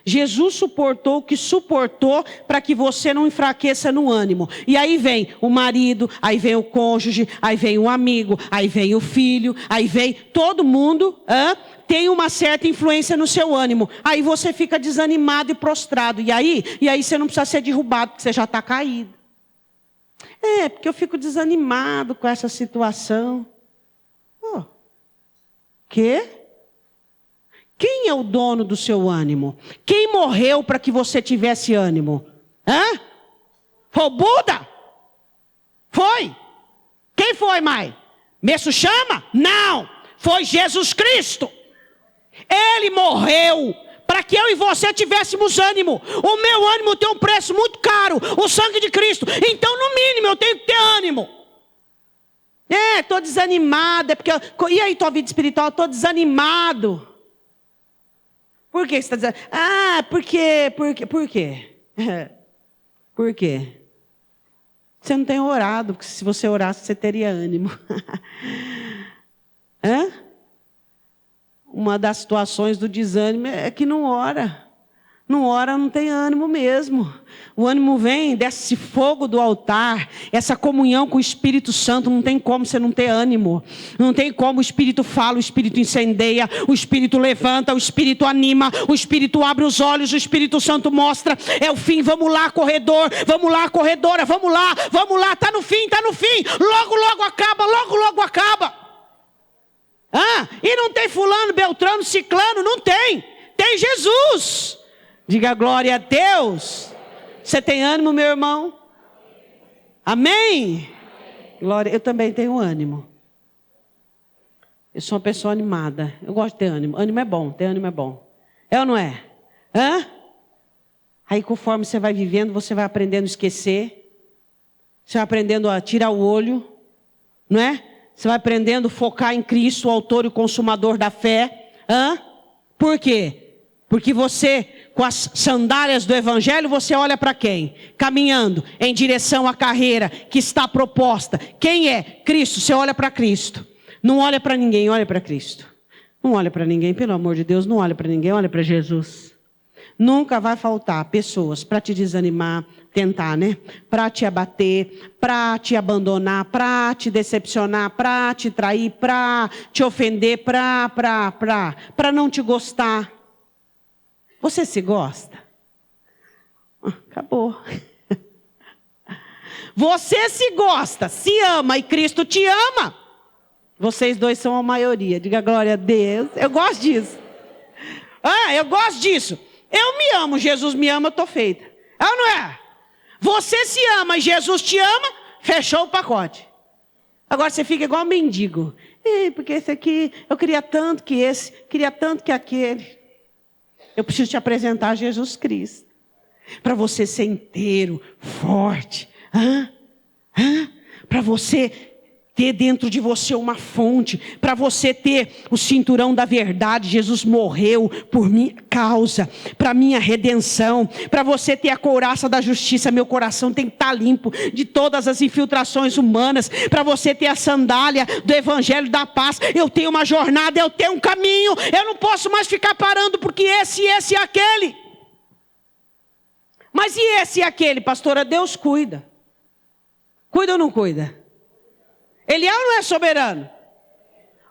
Jesus suportou o que suportou para que você não enfraqueça no ânimo. E aí vem o marido, aí vem o cônjuge, aí vem o amigo, aí vem o filho, aí vem todo mundo, tem uma certa influência no seu ânimo. Aí você fica desanimado e prostrado. E aí você não precisa ser derrubado, porque você já está caído. Porque eu fico desanimado com essa situação. Quê? Quem é o dono do seu ânimo? Quem morreu para que você tivesse ânimo? Foi o Buda? Foi? Quem foi, mãe? Mestre chama? Não. Foi Jesus Cristo. Ele morreu para que eu e você tivéssemos ânimo. O meu ânimo tem um preço muito caro, o sangue de Cristo. Então, no mínimo, eu tenho que ter ânimo. Estou desanimado. E aí, tua vida espiritual? Estou desanimado. Por que você está dizendo? Por quê? Por quê? Você não tem orado, porque se você orasse, você teria ânimo. Uma das situações do desânimo é que não ora. Não ora, não tem ânimo mesmo. O ânimo vem desse fogo do altar, essa comunhão com o Espírito Santo. Não tem como você não ter ânimo. Não tem como. O Espírito fala, o Espírito incendeia, o Espírito levanta, o Espírito anima, o Espírito abre os olhos, o Espírito Santo mostra. É o fim, vamos lá, corredor, vamos lá, corredora, vamos lá, está no fim. Logo acaba. E não tem fulano, beltrano, ciclano, não tem. Tem Jesus. Diga glória a Deus. Você tem ânimo, meu irmão? Amém? Glória, eu também tenho ânimo. Eu sou uma pessoa animada. Eu gosto de ter ânimo. Ânimo é bom, ter ânimo é bom. É ou não é? Aí conforme você vai vivendo, você vai aprendendo a esquecer. Você vai aprendendo a tirar o olho. Não é? Você vai aprendendo a focar em Cristo, o autor e o consumador da fé. Por quê? Porque você, com as sandálias do Evangelho, você olha para quem? Caminhando em direção à carreira que está proposta. Quem é? Cristo. Você olha para Cristo. Não olha para ninguém, olha para Cristo. Não olha para ninguém, pelo amor de Deus, não olha para ninguém, olha para Jesus. Nunca vai faltar pessoas para te desanimar, tentar, né? Para te abater, para te abandonar, para te decepcionar, para te trair, para te ofender, para não te gostar. Você se gosta? Acabou. Você se gosta, se ama e Cristo te ama. Vocês dois são a maioria. Diga glória a Deus. Eu gosto disso. Eu gosto disso. Eu me amo, Jesus me ama, eu estou feita. É ou não é? Você se ama e Jesus te ama, fechou o pacote. Agora você fica igual um mendigo. Porque esse aqui, eu queria tanto que esse, queria tanto que aquele. Eu preciso te apresentar Jesus Cristo. para você ser inteiro, forte. Para você ter dentro de você uma fonte, para você ter o cinturão da verdade. Jesus morreu por minha causa, para minha redenção, para você ter a couraça da justiça. Meu coração tem que estar limpo de todas as infiltrações humanas, para você ter a sandália do evangelho da paz. Eu tenho uma jornada, eu tenho um caminho, eu não posso mais ficar parando porque esse e aquele. Mas e esse e aquele, pastora? Deus cuida. Cuida ou não cuida? Ele é ou não é soberano?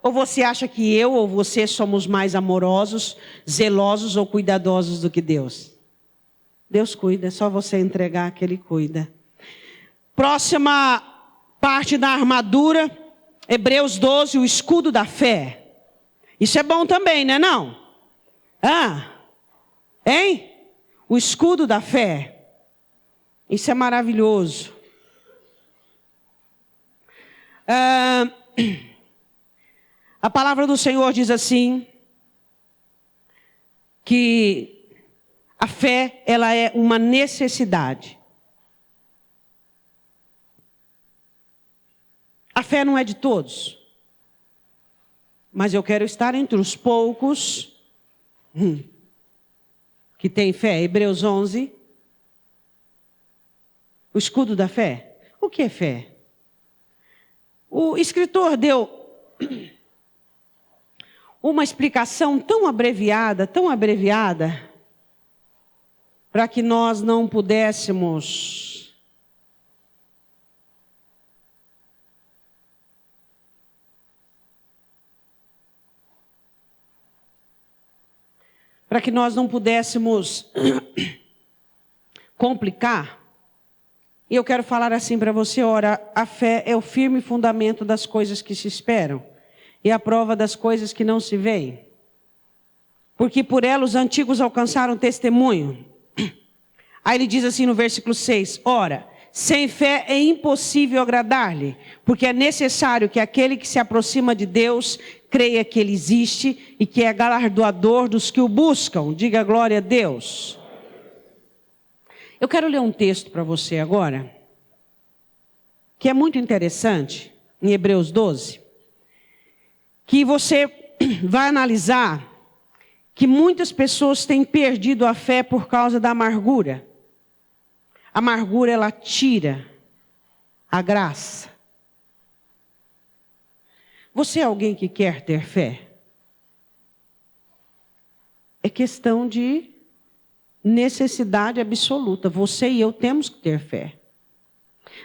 Ou você acha que eu ou você somos mais amorosos, zelosos ou cuidadosos do que Deus? Deus cuida, é só você entregar que Ele cuida. Próxima parte da armadura, Hebreus 12, o escudo da fé. Isso é bom também, não é não? Hein? O escudo da fé. Isso é maravilhoso. A palavra do Senhor diz assim, que a fé, ela é uma necessidade. A fé não é de todos, mas eu quero estar entre os poucos que tem fé. Hebreus 11, o escudo da fé. O que é fé? O escritor deu uma explicação tão abreviada, para que nós não pudéssemos complicar. E eu quero falar assim para você, ora, a fé é o firme fundamento das coisas que se esperam e a prova das coisas que não se veem. Porque por ela os antigos alcançaram testemunho. Aí ele diz assim no versículo 6, ora, sem fé é impossível agradar-lhe, porque é necessário que aquele que se aproxima de Deus creia que Ele existe e que é galardoador dos que o buscam. Diga glória a Deus. Eu quero ler um texto para você agora, que é muito interessante, em Hebreus 12, que você vai analisar que muitas pessoas têm perdido a fé por causa da amargura. A amargura, ela tira a graça. Você é alguém que quer ter fé? É questão de necessidade absoluta. Você e eu temos que ter fé.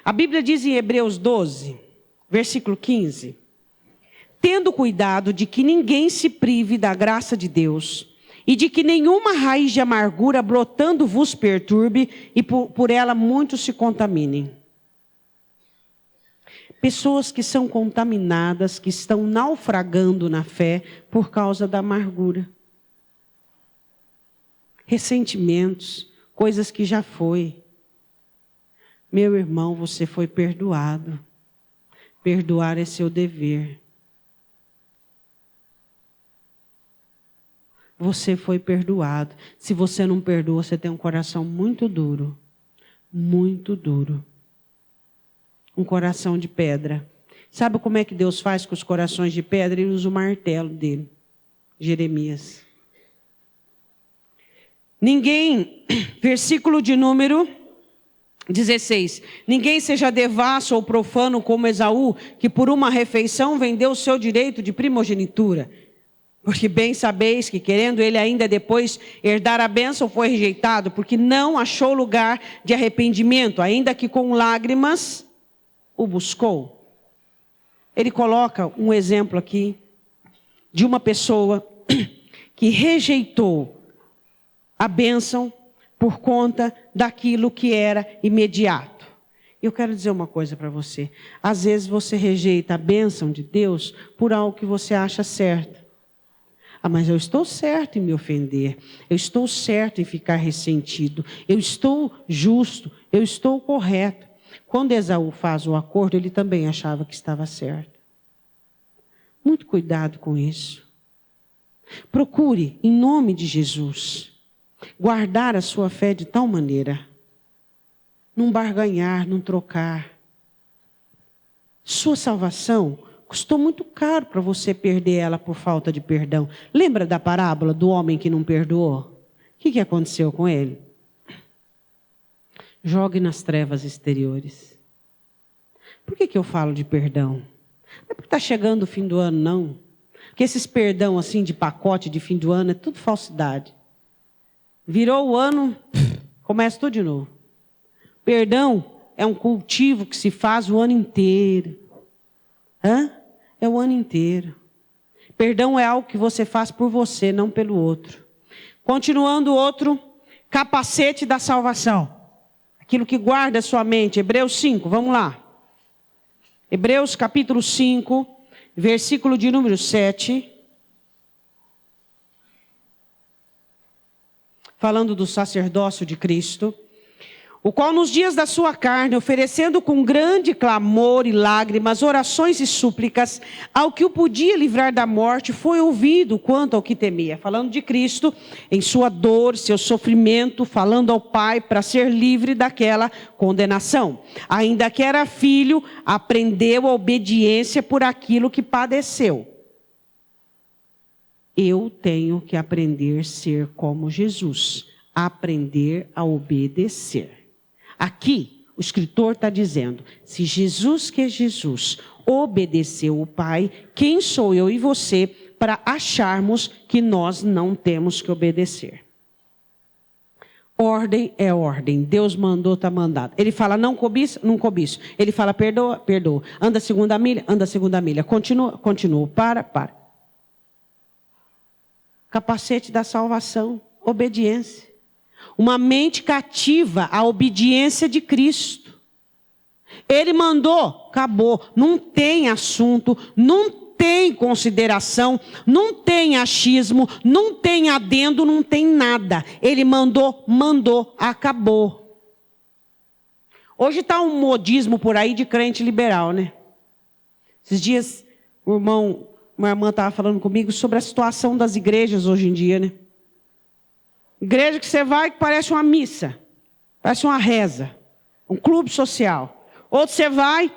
A Bíblia diz em Hebreus 12, versículo 15, tendo cuidado de que ninguém se prive da graça de Deus, e de que nenhuma raiz de amargura brotando vos perturbe, e por ela muitos se contaminem. Pessoas que são contaminadas, que estão naufragando na fé por causa da amargura. Ressentimentos, coisas que já foi. Meu irmão, você foi perdoado. Perdoar é seu dever. Você foi perdoado. Se você não perdoa, você tem um coração muito duro. Muito duro. Um coração de pedra. Sabe como é que Deus faz com os corações de pedra? Ele usa o martelo dele. Jeremias. Ninguém, versículo de número 16. Ninguém seja devasso ou profano como Esaú, que por uma refeição vendeu o seu direito de primogenitura. Porque bem sabeis que, querendo ele ainda depois herdar a bênção, foi rejeitado, porque não achou lugar de arrependimento, ainda que com lágrimas o buscou. Ele coloca um exemplo aqui de uma pessoa que rejeitou a bênção por conta daquilo que era imediato. Eu quero dizer uma coisa para você. Às vezes você rejeita a bênção de Deus por algo que você acha certo. Mas eu estou certo em me ofender. Eu estou certo em ficar ressentido. Eu estou justo. Eu estou correto. Quando Esaú faz o acordo, ele também achava que estava certo. Muito cuidado com isso. Procure, em nome de Jesus, Guardar a sua fé de tal maneira, não barganhar, não trocar. Sua salvação custou muito caro para você perder ela por falta de perdão. Lembra da parábola do homem que não perdoou? O que aconteceu com ele? Jogue nas trevas exteriores. Por que eu falo de perdão? Não é porque está chegando o fim do ano, não. Porque esses perdão assim de pacote de fim do ano é tudo falsidade. Virou o ano, começa tudo de novo. Perdão é um cultivo que se faz o ano inteiro. É o ano inteiro. Perdão é algo que você faz por você, não pelo outro. Continuando outro, capacete da salvação. Aquilo que guarda a sua mente. Hebreus 5, vamos lá. Hebreus capítulo 5, versículo de número 7. Falando do sacerdócio de Cristo. O qual nos dias da sua carne, oferecendo com grande clamor e lágrimas, orações e súplicas, ao que o podia livrar da morte, foi ouvido quanto ao que temia. Falando de Cristo, em sua dor, seu sofrimento, falando ao Pai para ser livre daquela condenação. Ainda que era filho, aprendeu a obediência por aquilo que padeceu. Eu tenho que aprender a ser como Jesus, aprender a obedecer. Aqui, o escritor está dizendo, se Jesus, que é Jesus, obedeceu o Pai, quem sou eu e você para acharmos que nós não temos que obedecer? Ordem é ordem. Deus mandou, está mandado. Ele fala, não cobiça, não cobiço. Ele fala, perdoa, perdoa. Anda a segunda milha, anda a segunda milha. Continua, continua. Para. Capacete da salvação, obediência. Uma mente cativa à obediência de Cristo. Ele mandou, acabou. Não tem assunto, não tem consideração, não tem achismo, não tem adendo, não tem nada. Ele mandou, acabou. Hoje está um modismo por aí de crente liberal, né? Esses dias, uma irmã estava falando comigo sobre a situação das igrejas hoje em dia, né? Igreja que você vai que parece uma missa, parece uma reza, um clube social. Outro você vai,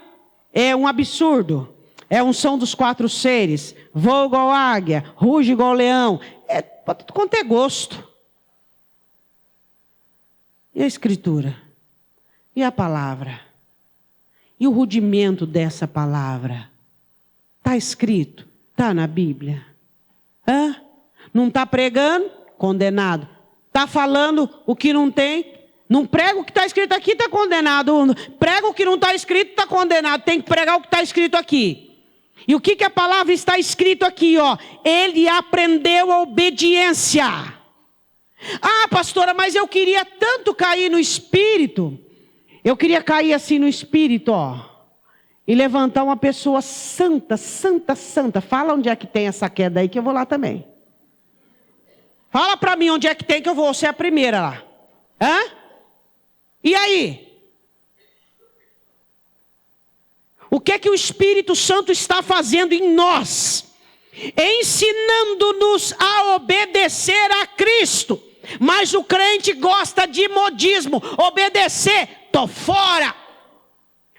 é um absurdo, é a unção dos 4 seres, voa igual águia, ruge igual leão, é para tudo quanto é gosto. E a Escritura? E a palavra? E o rudimento dessa palavra? Está escrito? Está na Bíblia? Não está pregando? Condenado. Está falando o que não tem? Não prega o que está escrito aqui, está condenado. Prega o que não está escrito, está condenado. Tem que pregar o que está escrito aqui. E o que a palavra está escrito aqui? Ele aprendeu a obediência. Ah, pastora, mas eu queria tanto cair no Espírito. Eu queria cair assim no Espírito, e levantar uma pessoa santa. Fala onde é que tem essa queda aí, que eu vou lá também. Fala para mim onde é que tem, que eu vou ser a primeira lá. E aí? O que é que o Espírito Santo está fazendo em nós? Ensinando-nos a obedecer a Cristo. Mas o crente gosta de modismo. Obedecer, tô fora.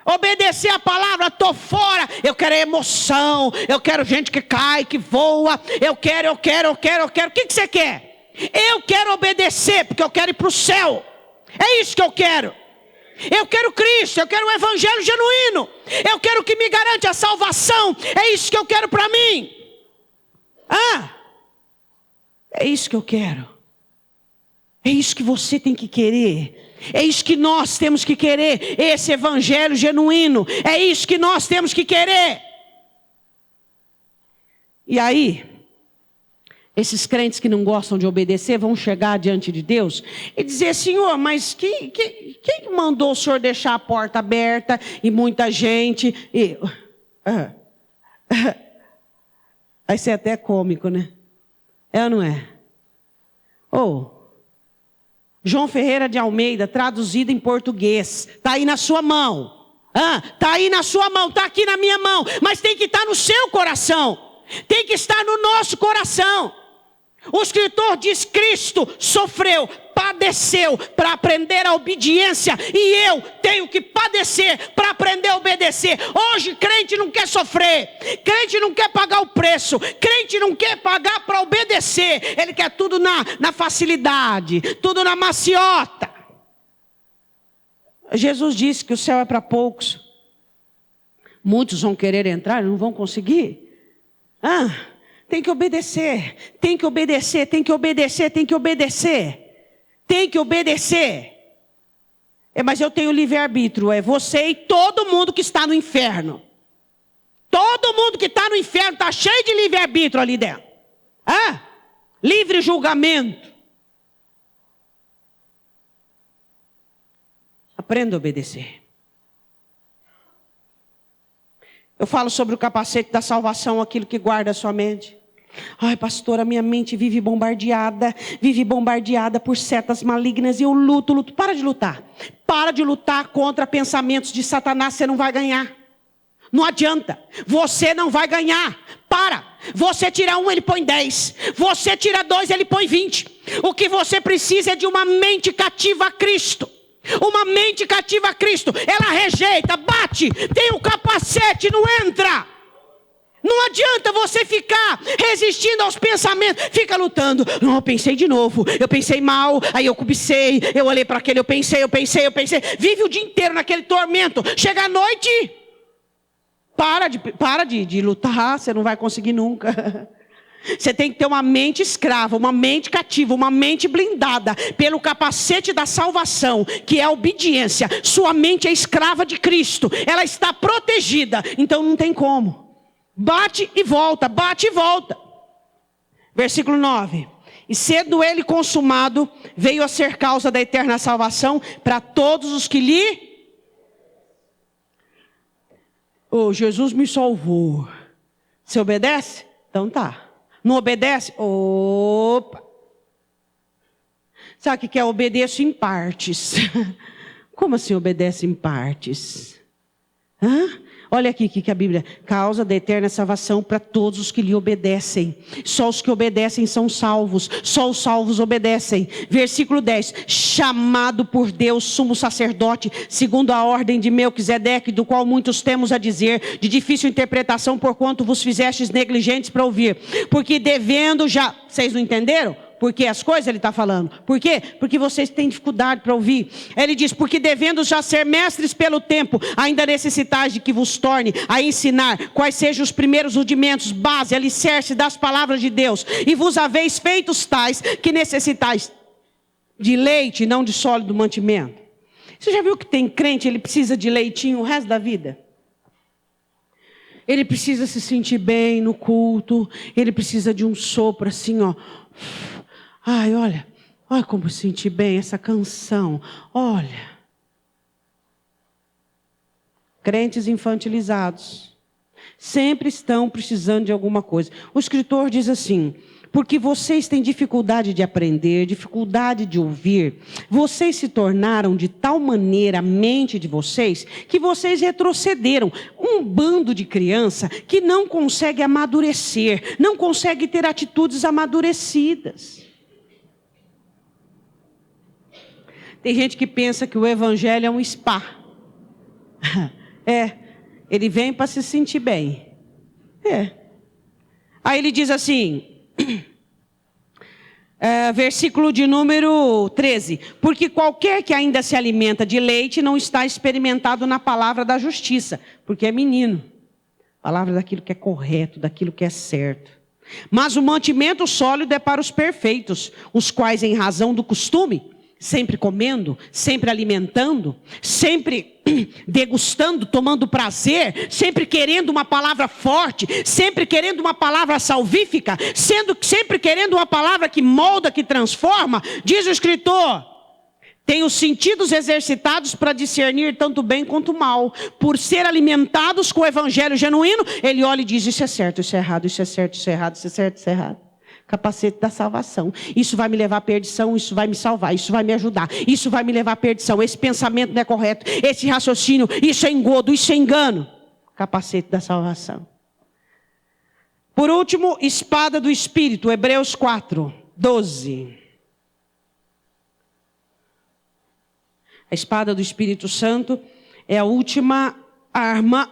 Obedecer a palavra, tô fora. Eu quero emoção. Eu quero gente que cai, que voa. Eu quero. O que você quer? Eu quero obedecer, porque eu quero ir para o céu. É isso que eu quero. Eu quero Cristo, eu quero o evangelho genuíno. Eu quero que me garante a salvação. É isso que eu quero para mim. É isso que eu quero. É isso que você tem que querer. É isso que nós temos que querer. Esse evangelho genuíno. É isso que nós temos que querer. E aí, esses crentes que não gostam de obedecer vão chegar diante de Deus e dizer, Senhor, mas quem mandou o Senhor deixar a porta aberta e muita gente? Aí você é até cômico, né? É ou não é? João Ferreira de Almeida, traduzido em português. Está aí na sua mão. Está aí na sua mão, está aqui na minha mão. Mas tem que estar no seu coração. Tem que estar no nosso coração. O escritor diz: Cristo sofreu, padeceu para aprender a obediência, e eu tenho que padecer para aprender a obedecer. Hoje crente não quer sofrer, crente não quer pagar o preço, crente não quer pagar para obedecer, ele quer tudo na facilidade, tudo na maciota. Jesus disse que o céu é para poucos. Muitos vão querer entrar e não vão conseguir. Tem que obedecer, tem que obedecer, tem que obedecer, tem que obedecer. Tem que obedecer. Mas eu tenho livre-arbítrio. É você e todo mundo que está no inferno. Todo mundo que está no inferno está cheio de livre-arbítrio ali dentro. Livre julgamento. Aprenda a obedecer. Eu falo sobre o capacete da salvação, aquilo que guarda a sua mente. Ai, pastor, a minha mente vive bombardeada por setas malignas, e eu luto. Para de lutar. Para de lutar contra pensamentos de Satanás, você não vai ganhar. Não adianta, você não vai ganhar. Para. Você tira 1, ele põe 10. Você tira 2, ele põe 20. O que você precisa é de uma mente cativa a Cristo. Uma mente cativa a Cristo. Ela rejeita, bate, tem o capacete, não entra. Não adianta você ficar resistindo aos pensamentos. Fica lutando. Não, eu pensei de novo. Eu pensei mal. Aí eu cobicei. Eu olhei para aquele. Eu pensei. Vive o dia inteiro naquele tormento. Chega à noite. Para de lutar. Você não vai conseguir nunca. Você tem que ter uma mente escrava, uma mente cativa, uma mente blindada pelo capacete da salvação, que é a obediência. Sua mente é escrava de Cristo. Ela está protegida. Então não tem como. Bate e volta, bate e volta. Versículo 9. E sendo ele consumado, veio a ser causa da eterna salvação para todos os que lhe... Jesus me salvou. Você obedece? Então tá. Não obedece? Opa! Sabe o que é? Obedeço em partes. Como assim obedece em partes? Olha aqui que a Bíblia, causa da eterna salvação para todos os que lhe obedecem. Só os que obedecem são salvos, só os salvos obedecem. Versículo 10, chamado por Deus sumo sacerdote, segundo a ordem de Melquisedeque, do qual muitos temos a dizer, de difícil interpretação, porquanto vos fizestes negligentes para ouvir. Porque devendo já, vocês não entenderam? Porque as coisas ele está falando. Por quê? Porque vocês têm dificuldade para ouvir. Ele diz, porque devendo já ser mestres pelo tempo, ainda necessitais de que vos torne a ensinar quais sejam os primeiros rudimentos, base, alicerce das palavras de Deus. E vos haveis feitos tais que necessitais de leite, não de sólido mantimento. Você já viu que tem crente, ele precisa de leitinho o resto da vida? Ele precisa se sentir bem no culto. Ele precisa de um sopro assim, ó. Ai, olha como eu senti bem essa canção. Olha. Crentes infantilizados. Sempre estão precisando de alguma coisa. O escritor diz assim, porque vocês têm dificuldade de aprender, dificuldade de ouvir. Vocês se tornaram de tal maneira a mente de vocês, que vocês retrocederam. Um bando de criança que não consegue amadurecer, não consegue ter atitudes amadurecidas. Tem gente que pensa que o evangelho é um spa. Ele vem para se sentir bem. Aí ele diz assim, versículo de número 13. Porque qualquer que ainda se alimenta de leite não está experimentado na palavra da justiça, porque é menino. Palavra daquilo que é correto, daquilo que é certo. Mas o mantimento sólido é para os perfeitos, os quais em razão do costume, sempre comendo, sempre alimentando, sempre degustando, tomando prazer, sempre querendo uma palavra forte, sempre querendo uma palavra salvífica, sempre querendo uma palavra que molda, que transforma. Diz o escritor, tem os sentidos exercitados para discernir tanto bem quanto mal. Por ser alimentados com o evangelho genuíno, ele olha e diz, isso é certo, isso é errado, isso é certo, isso é errado, isso é certo, isso é errado. Capacete da salvação. Isso vai me levar à perdição, isso vai me salvar, isso vai me ajudar, isso vai me levar à perdição. Esse pensamento não é correto, esse raciocínio, isso é engodo, isso é engano. Capacete da salvação. Por último, espada do Espírito, Hebreus 4, 12. A espada do Espírito Santo é a última arma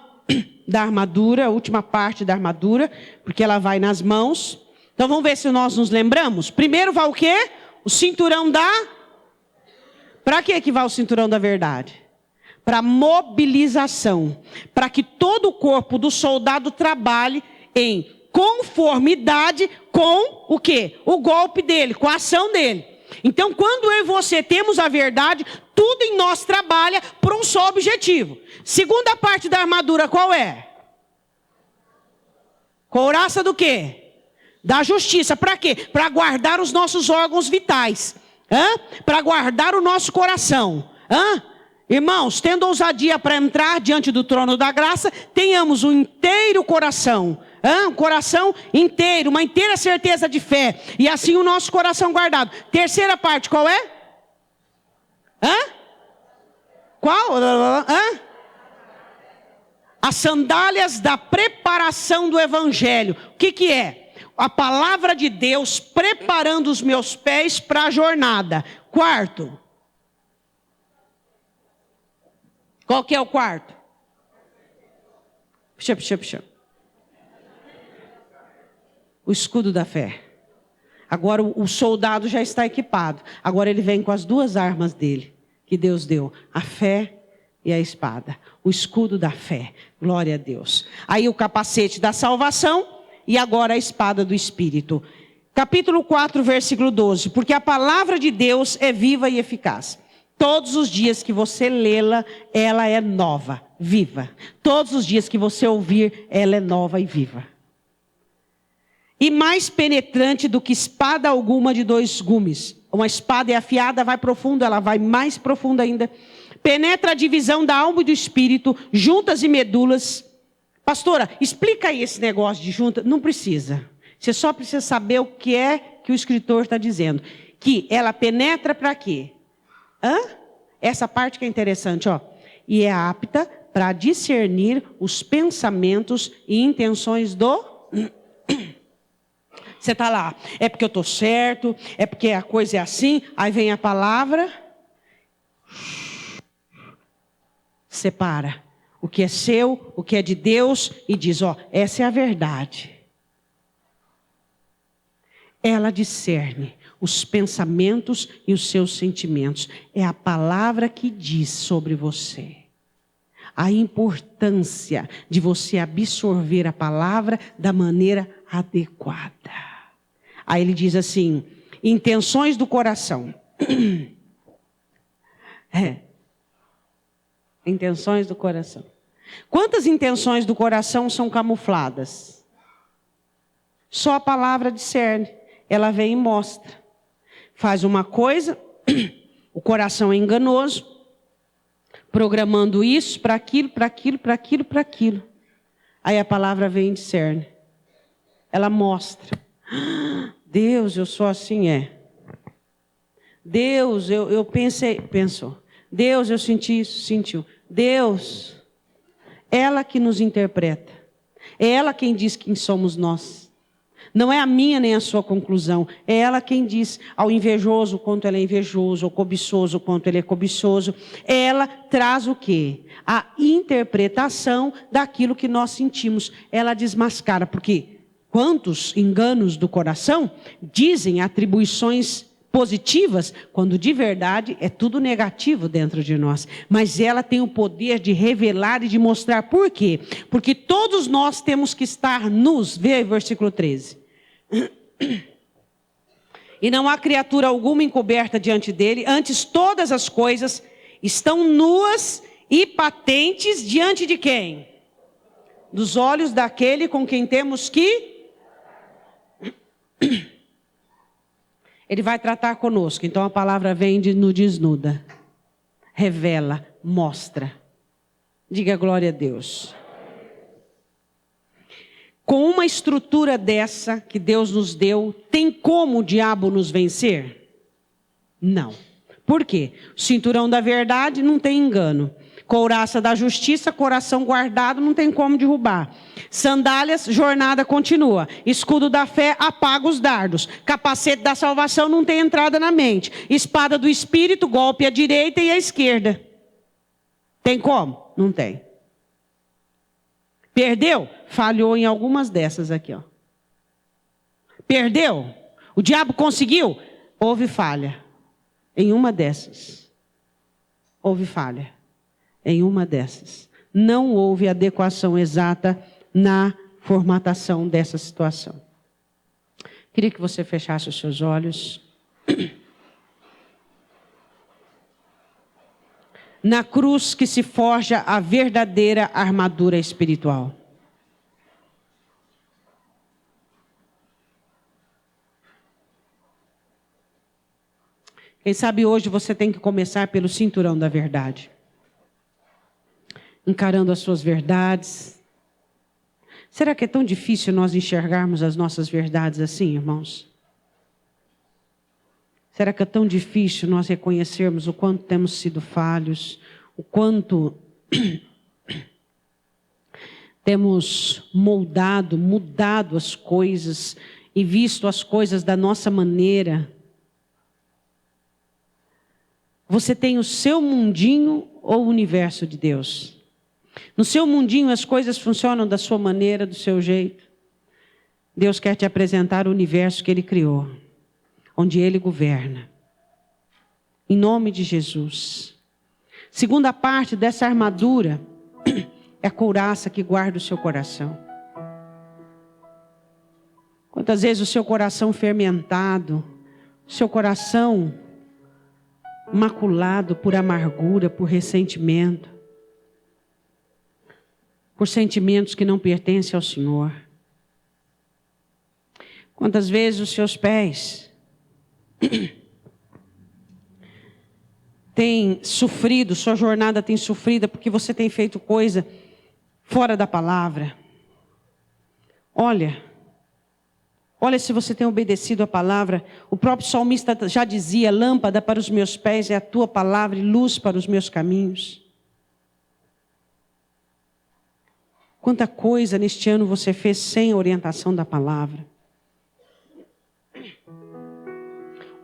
da armadura, a última parte da armadura, porque ela vai nas mãos. Então vamos ver se nós nos lembramos. Primeiro vai o quê? O cinturão da... Para que vai o cinturão da verdade? Para mobilização. Para que todo o corpo do soldado trabalhe em conformidade com o quê? O golpe dele, com a ação dele. Então, quando eu e você temos a verdade, tudo em nós trabalha para um só objetivo. Segunda parte da armadura, qual é? Couraça do quê? Da justiça. Para quê? Para guardar os nossos órgãos vitais. Para guardar o nosso coração. Irmãos, tendo ousadia para entrar diante do trono da graça, tenhamos um inteiro coração. Um coração inteiro, uma inteira certeza de fé. E assim o nosso coração guardado. Terceira parte, qual é? Qual? As sandálias da preparação do evangelho. O que é? A palavra de Deus preparando os meus pés para a jornada. Quarto. Qual que é o quarto? Puxa. O escudo da fé. Agora o soldado já está equipado. Agora ele vem com as duas armas dele, que Deus deu. A fé e a espada. O escudo da fé. Glória a Deus. Aí o capacete da salvação e agora a espada do Espírito. Capítulo 4, versículo 12. Porque a palavra de Deus é viva e eficaz. Todos os dias que você lê-la, ela é nova, viva. Todos os dias que você ouvir, ela é nova e viva. E mais penetrante do que espada alguma de dois gumes. Uma espada é afiada, vai profundo, ela vai mais profundo ainda. Penetra a divisão da alma e do espírito, juntas e medulas. Pastora, explica aí esse negócio de junta. Não precisa. Você só precisa saber o que é que o escritor está dizendo. Que ela penetra para quê? Essa parte que é interessante, ó. E é apta para discernir os pensamentos e intenções do... Você está lá, é porque eu estou certo, é porque a coisa é assim, aí vem a palavra, separa o que é seu, o que é de Deus, e diz, ó, essa é a verdade. Ela discerne os pensamentos e os seus sentimentos. É a palavra que diz sobre você. A importância de você absorver a palavra da maneira adequada. Aí ele diz assim, intenções do coração. Intenções do coração. Quantas intenções do coração são camufladas? Só a palavra discerne. Ela vem e mostra. Faz uma coisa, o coração é enganoso, programando isso para aquilo, para aquilo, para aquilo, para aquilo. Aí a palavra vem e discerne. Ela mostra. Deus, eu sou assim, Deus, eu pensou. Deus, eu senti isso, sentiu. Deus, ela que nos interpreta. É ela quem diz quem somos nós. Não é a minha nem a sua conclusão. É ela quem diz ao invejoso quanto ele é invejoso, ao cobiçoso quanto ele é cobiçoso. Ela traz o quê? A interpretação daquilo que nós sentimos. Ela desmascara, porque quantos enganos do coração dizem atribuições positivas, quando de verdade é tudo negativo dentro de nós. Mas ela tem o poder de revelar e de mostrar por quê. Porque todos nós temos que estar nus. Vê aí versículo 13. E não há criatura alguma encoberta diante dele, antes todas as coisas estão nuas e patentes diante de quem? Dos olhos daquele com quem temos que... Ele vai tratar conosco. Então a palavra vem e nos desnuda. Revela, mostra. Diga glória a Deus. Com uma estrutura dessa que Deus nos deu, tem como o diabo nos vencer? Não. Por quê? O cinturão da verdade não tem engano. Couraça da justiça, coração guardado, não tem como derrubar. Sandálias, jornada continua. Escudo da fé, apaga os dardos. Capacete da salvação, não tem entrada na mente. Espada do Espírito, golpe à direita e à esquerda. Tem como? Não tem. Perdeu? Falhou em algumas dessas aqui, ó. Perdeu? O diabo conseguiu? Houve falha em uma dessas. Houve falha em uma dessas. Não houve adequação exata na formatação dessa situação. Queria que você fechasse os seus olhos. Na cruz que se forja a verdadeira armadura espiritual. Quem sabe hoje você tem que começar pelo cinturão da verdade. Encarando as suas verdades. Será que é tão difícil nós enxergarmos as nossas verdades assim, irmãos? Será que é tão difícil nós reconhecermos o quanto temos sido falhos, o quanto temos mudado as coisas e visto as coisas da nossa maneira? Você tem o seu mundinho ou o universo de Deus? No seu mundinho as coisas funcionam da sua maneira, do seu jeito. Deus quer te apresentar o universo que Ele criou, onde Ele governa. Em nome de Jesus. Segunda parte dessa armadura é a couraça que guarda o seu coração. Quantas vezes o seu coração fermentado, o seu coração maculado por amargura, por ressentimento, por sentimentos que não pertencem ao Senhor. Quantas vezes os seus pés têm sofrido, sua jornada tem sofrido porque você tem feito coisa fora da palavra. Olha se você tem obedecido a palavra. O próprio salmista já dizia: lâmpada para os meus pés é a tua palavra e luz para os meus caminhos. Quanta coisa neste ano você fez sem a orientação da palavra.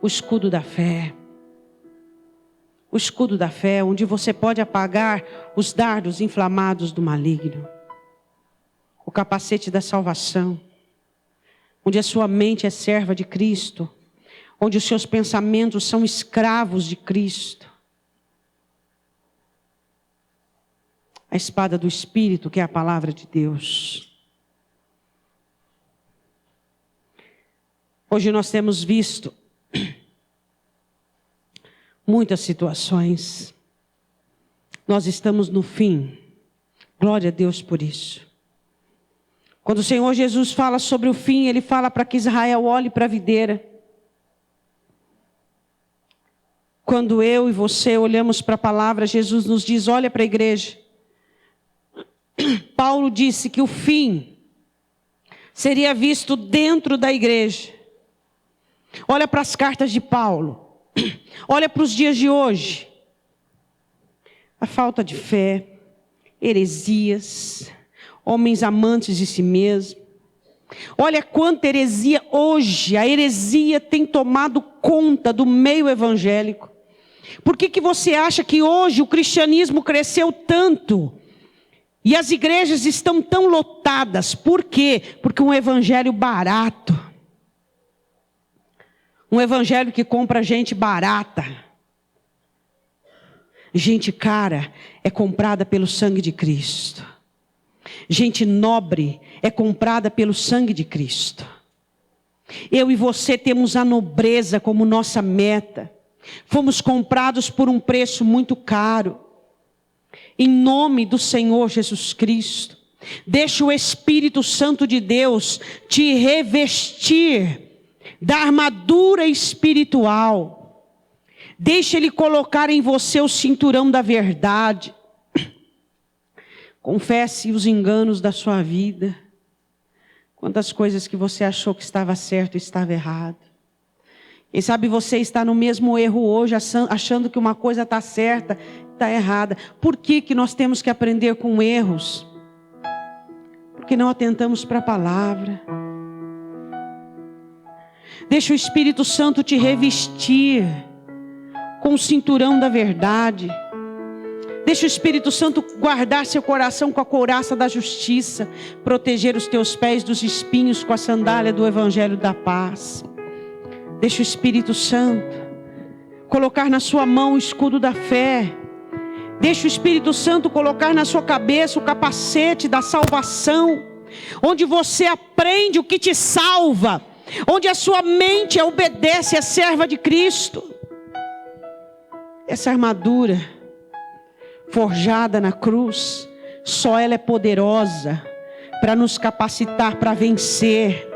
O escudo da fé. O escudo da fé, onde você pode apagar os dardos inflamados do maligno. O capacete da salvação, onde a sua mente é serva de Cristo, onde os seus pensamentos são escravos de Cristo. A espada do Espírito, que é a palavra de Deus. Hoje nós temos visto muitas situações. Nós estamos no fim. Glória a Deus por isso. Quando o Senhor Jesus fala sobre o fim, Ele fala para que Israel olhe para a videira. Quando eu e você olhamos para a palavra, Jesus nos diz: olha para a igreja. Paulo disse que o fim seria visto dentro da igreja. Olha para as cartas de Paulo. Olha para os dias de hoje. A falta de fé, heresias, homens amantes de si mesmos. Olha quanta heresia hoje. A heresia tem tomado conta do meio evangélico. Por que você acha que hoje o cristianismo cresceu tanto? E as igrejas estão tão lotadas? Por quê? Porque um evangelho barato. Um evangelho que compra gente barata. Gente cara é comprada pelo sangue de Cristo. Gente nobre é comprada pelo sangue de Cristo. Eu e você temos a nobreza como nossa meta. Fomos comprados por um preço muito caro. Em nome do Senhor Jesus Cristo, deixa o Espírito Santo de Deus te revestir da armadura espiritual. Deixa Ele colocar em você o cinturão da verdade. Confesse os enganos da sua vida. Quantas coisas que você achou que estava certo e estava errado. Quem sabe você está no mesmo erro hoje, achando que uma coisa está certa, está errada. Por que nós temos que aprender com erros? Porque não atentamos para a palavra. Deixa o Espírito Santo te revestir com o cinturão da verdade. Deixa o Espírito Santo guardar seu coração com a couraça da justiça, proteger os teus pés dos espinhos com a sandália do Evangelho da paz. Deixa o Espírito Santo colocar na sua mão o escudo da fé. Deixa o Espírito Santo colocar na sua cabeça o capacete da salvação, onde você aprende o que te salva, onde a sua mente obedece à serva de Cristo. Essa armadura forjada na cruz, só ela é poderosa para nos capacitar para vencer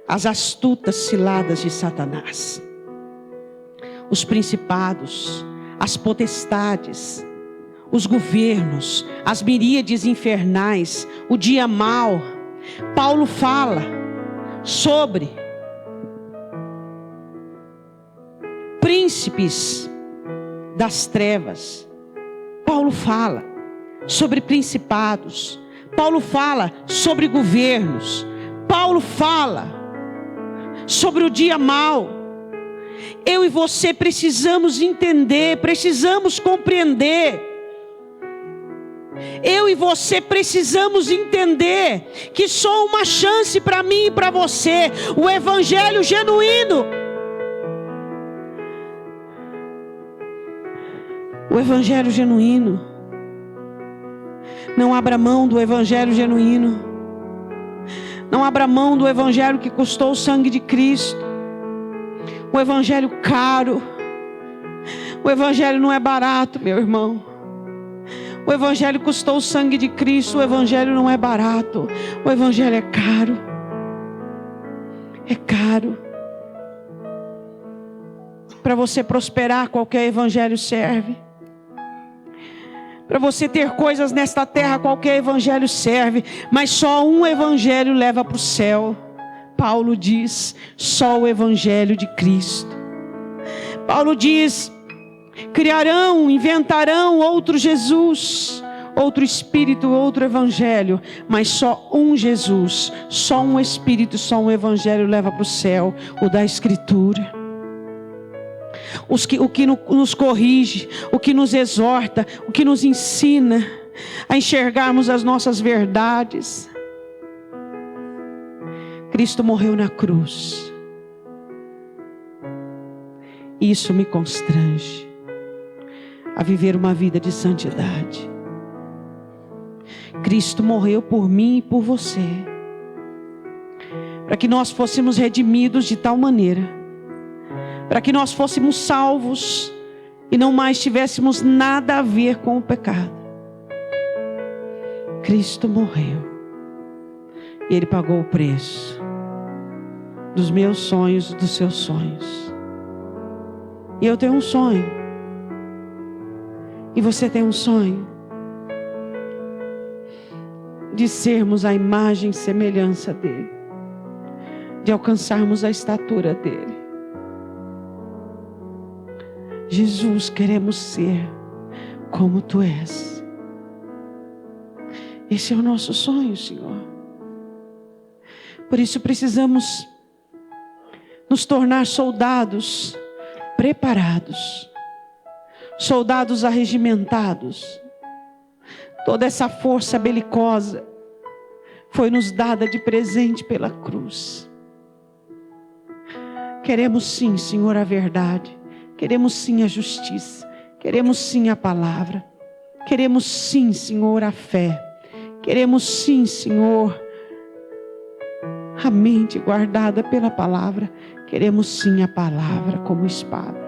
as astutas ciladas de Satanás. Os principados, as potestades, os governos, as miríades infernais, o dia mau. Paulo fala sobre príncipes das trevas. Paulo fala sobre principados. Paulo fala sobre governos. Paulo fala sobre o dia mau. Eu e você precisamos entender, precisamos compreender. Eu e você precisamos entender que só uma chance para mim e para você, o Evangelho genuíno. O Evangelho genuíno. Não abra mão do Evangelho genuíno. Não abra mão do Evangelho que custou o sangue de Cristo. O Evangelho caro. O Evangelho não é barato, meu irmão. O Evangelho custou o sangue de Cristo. O Evangelho não é barato. O Evangelho é caro. É caro. Para você prosperar, qualquer Evangelho serve. Para você ter coisas nesta terra, qualquer Evangelho serve. Mas só um Evangelho leva para o céu. Paulo diz, só o Evangelho de Cristo. Paulo diz, criarão, inventarão outro Jesus, outro Espírito, outro Evangelho. Mas só um Jesus, só um Espírito, só um Evangelho leva para o céu, o da Escritura. O que nos corrige, o que nos exorta, o que nos ensina a enxergarmos as nossas verdades. Cristo morreu na cruz. Isso me constrange a viver uma vida de santidade. Cristo morreu por mim e por você, para que nós fôssemos redimidos de tal maneira, para que nós fôssemos salvos e não mais tivéssemos nada a ver com o pecado. Cristo morreu e Ele pagou o preço dos meus sonhos e dos seus sonhos. E eu tenho um sonho, e você tem um sonho, de sermos a imagem e semelhança dEle, de alcançarmos a estatura dEle. Jesus, queremos ser como Tu és. Esse é o nosso sonho, Senhor. Por isso precisamos nos tornar soldados preparados, soldados arregimentados. Toda essa força belicosa foi nos dada de presente pela cruz. Queremos sim, Senhor, a verdade. Queremos sim a justiça. Queremos sim a palavra. Queremos sim, Senhor, a fé. Queremos sim, Senhor, a mente guardada pela palavra. Queremos sim a palavra como espada.